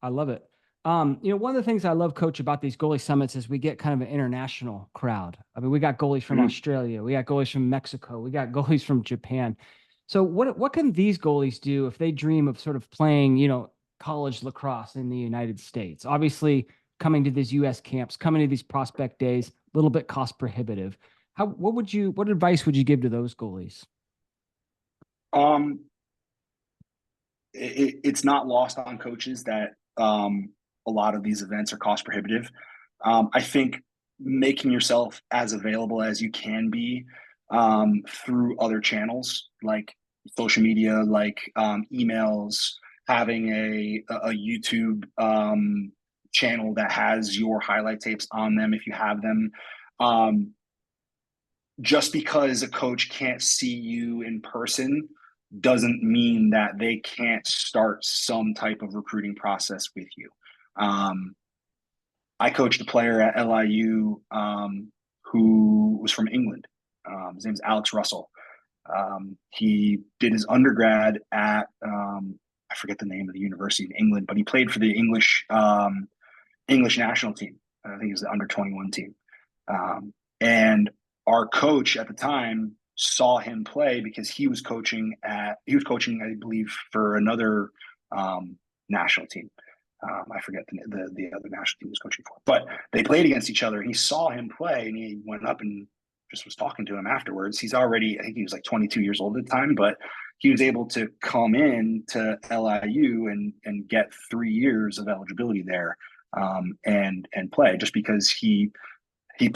I love it. One of the things I love, Coach, about these goalie summits is we get kind of an international crowd. I mean, we got goalies from Australia, we got goalies from Mexico, we got goalies from Japan. So what can these goalies do if they dream of sort of playing, college lacrosse in the United States? Obviously, coming to these U.S. camps, coming to these prospect days, a little bit cost prohibitive. What advice would you give to those goalies? It's not lost on coaches that a lot of these events are cost prohibitive. I think making yourself as available as you can be through other channels like social media, like emails, having a YouTube channel that has your highlight tapes on them if you have them. Just because a coach can't see you in person doesn't mean that they can't start some type of recruiting process with you. I coached a player at LIU who was from England. His name's Alex Russell. He did his undergrad at, I forget the name of the university in England, but he played for the English national team. I think it was the under 21 team. And our coach at the time saw him play because he was coaching, I believe, for another national team. I forget the other national team he was coaching for, but they played against each other. He saw him play and he went up and just was talking to him afterwards. He's already, I think he was like 22 years old at the time, but he was able to come in to LIU and get 3 years of eligibility there and play, just because he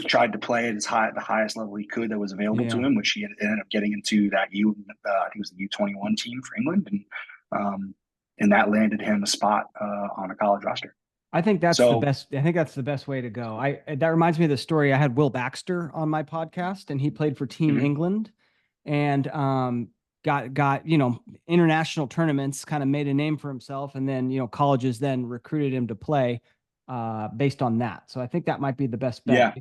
tried to play at the highest level he could that was available to him, which he ended up getting into that I think it was the U21 team for England, and that landed him a spot on a college roster. I think that's the best. I think that's the best way to go. That reminds me of the story. I had Will Baxter on my podcast, and he played for Team England, and got international tournaments, kind of made a name for himself, and then colleges then recruited him to play based on that. So I think that might be the best bet. Yeah.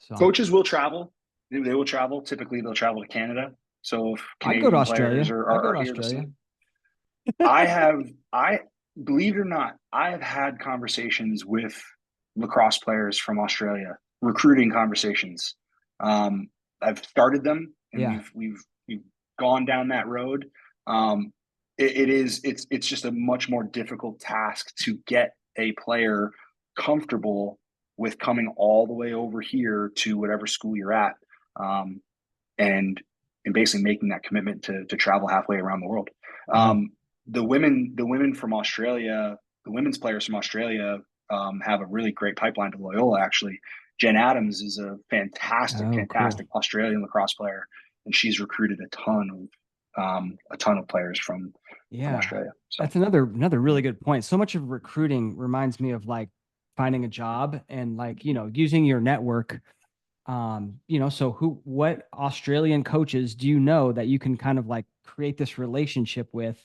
So coaches will travel. They will travel. Typically, they'll travel to Canada. So if Canadian I'd go to Australia. I'd go to Australia. I believe it or not, I have had conversations with lacrosse players from Australia, recruiting conversations. I've started them, and we've gone down that road. It's just a much more difficult task to get a player comfortable with coming all the way over here to whatever school you're at, and basically making that commitment to travel halfway around the world. The women from Australia, the women's players from Australia, have a really great pipeline to Loyola. Actually, Jen Adams is a fantastic Australian lacrosse player, and she's recruited a ton of players from Australia. So that's another really good point. So much of recruiting reminds me of like finding a job and like using your network. So what Australian coaches do you know that you can kind of like create this relationship with,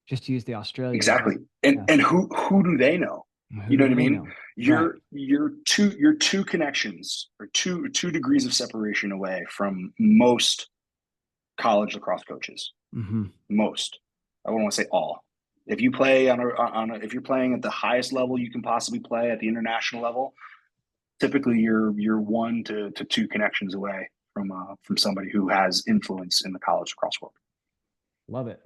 just to use the Australian exactly. And who do they know? You know what I mean? You're two connections or two degrees of separation away from most college lacrosse coaches. Most. I wouldn't want to say all. If you play if you're playing at the highest level you can possibly play at the international level, typically you're 1 to 2 connections away from somebody who has influence in the college lacrosse world. Love it.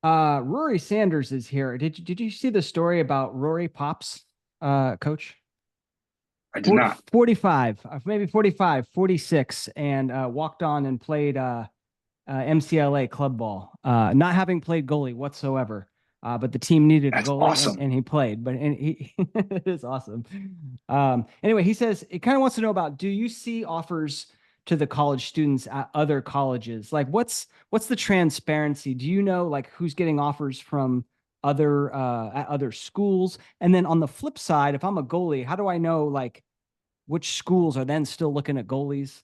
Rory Sanders is here. Did you see the story about Rory Pops, coach? I did not. 45, maybe 45, 46, and walked on and played MCLA club ball, not having played goalie whatsoever. But the team needed a goalie, awesome. and he played. It is awesome. Anyway, he says he kind of wants to know about, do you see offers to the college students at other colleges? Like what's the transparency? Do you know like who's getting offers from other at other schools? And then on the flip side, if I'm a goalie, how do I know like which schools are then still looking at goalies?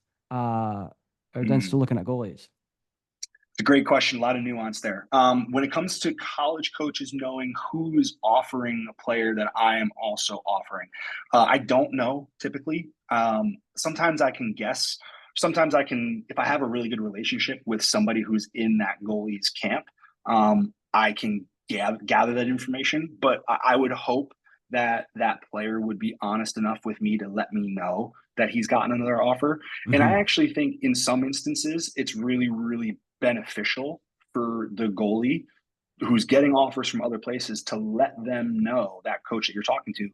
It's a great question. A lot of nuance there. When it comes to college coaches knowing who is offering a player that I am also offering, I don't know typically. Sometimes I can guess. Sometimes I can, if I have a really good relationship with somebody who's in that goalie's camp, I can gather that information. But I would hope that player would be honest enough with me to let me know that he's gotten another offer. And I actually think in some instances, it's really, really beneficial for the goalie who's getting offers from other places to let them know, that coach that you're talking to,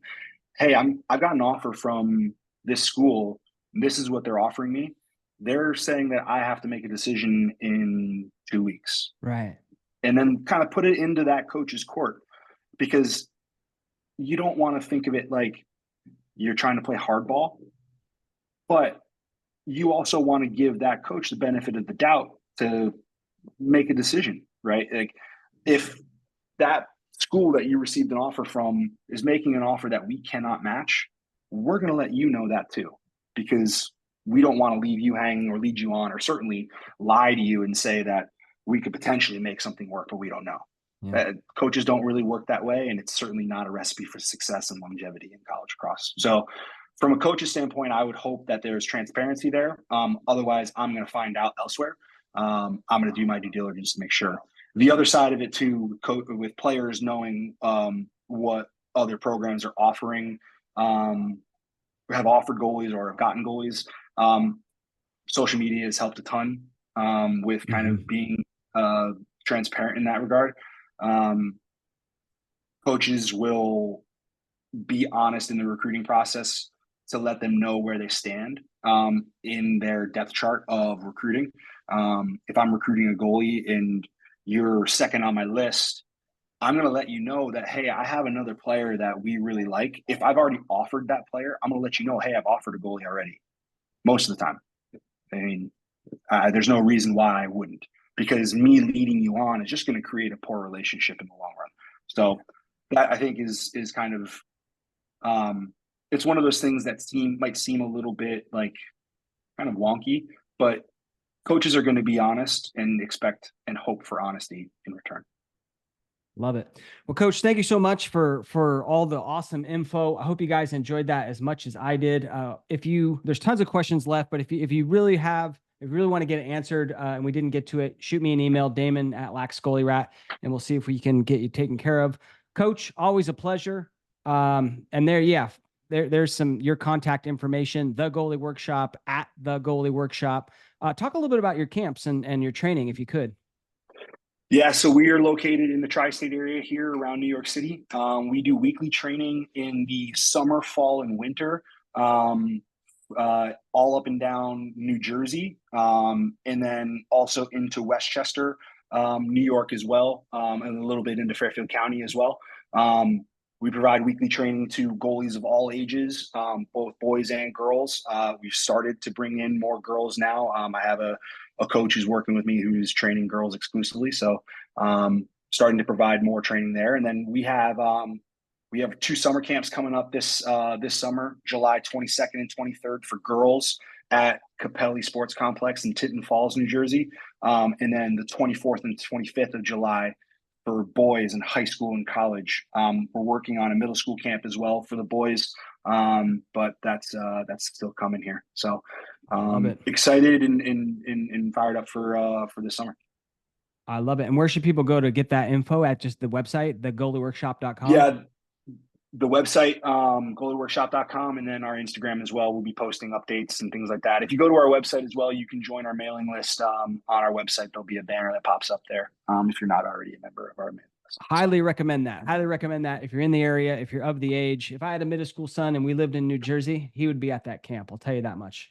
hey, I've got an offer from this school. This is what they're offering me. They're saying that I have to make a decision in 2 weeks. Right. And then kind of put it into that coach's court, because you don't want to think of it like you're trying to play hardball, but you also want to give that coach the benefit of the doubt to make a decision, right? Like if that school that you received an offer from is making an offer that we cannot match, we're going to let you know that too, because we don't want to leave you hanging or lead you on, or certainly lie to you and say that we could potentially make something work, but we don't know. Coaches don't really work that way, and it's certainly not a recipe for success and longevity in college lacrosse. So from a coach's standpoint, I would hope that there's transparency there. Otherwise, I'm going to find out elsewhere. I'm going to do my due diligence to make sure. The other side of it too, with players knowing what other programs are offering, have offered goalies or have gotten goalies. Social media has helped a ton with kind of being transparent in that regard. Coaches will be honest in the recruiting process to let them know where they stand in their depth chart of recruiting. If I'm recruiting a goalie and you're second on my list, I'm going to let you know that, hey, I have another player that we really like. If I've already offered that player, I'm going to let you know, hey, I've offered a goalie already. Most of the time. I mean, there's no reason why I wouldn't, because me leading you on is just going to create a poor relationship in the long run. So that, I think, is kind of it's one of those things that might seem a little bit like kind of wonky, but coaches are going to be honest and expect and hope for honesty in return. Love it. Well, Coach, thank you so much for all the awesome info. I hope you guys enjoyed that as much as I did. There's tons of questions left, but if you really want to get it answered and we didn't get to it, shoot me an email, Damon@LaxGoalieRat, and we'll see if we can get you taken care of. Coach, always a pleasure. And there's your contact information, the Goalie Workshop @the Goalie Workshop. Talk a little bit about your camps and your training, if you could. Yeah, so we are located in the tri-state area here around New York City. We do weekly training in the summer, fall, and winter, all up and down New Jersey, and then also into Westchester, New York as well, and a little bit into Fairfield County as well. We provide weekly training to goalies of all ages, both boys and girls. We've started to bring in more girls now. I have a coach who's working with me who's training girls exclusively. So starting to provide more training there. And then we have 2 summer camps coming up this summer, July 22nd and 23rd for girls at Capelli Sports Complex in Tinton Falls, New Jersey. And then the 24th and 25th of July for boys in high school and college. We're working on a middle school camp as well for the boys, but that's still coming here. So excited and fired up for this summer. I love it. And where should people go to get that info? At just the website, thegoalieworkshop.com? Yeah, the website, goalieworkshop.com, and then our Instagram as well. We'll be posting updates and things like that. If you go to our website as well, you can join our mailing list on our website. There'll be a banner that pops up there if you're not already a member of our mailing list. Highly recommend that. Highly recommend that. If you're in the area, if you're of the age. If I had a middle school son and we lived in New Jersey, he would be at that camp. I'll tell you that much.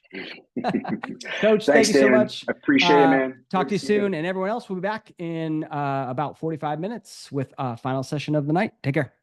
Coach, thank you so much. I appreciate it, man. Talk to you soon. And everyone else will be back in about 45 minutes with a final session of the night. Take care.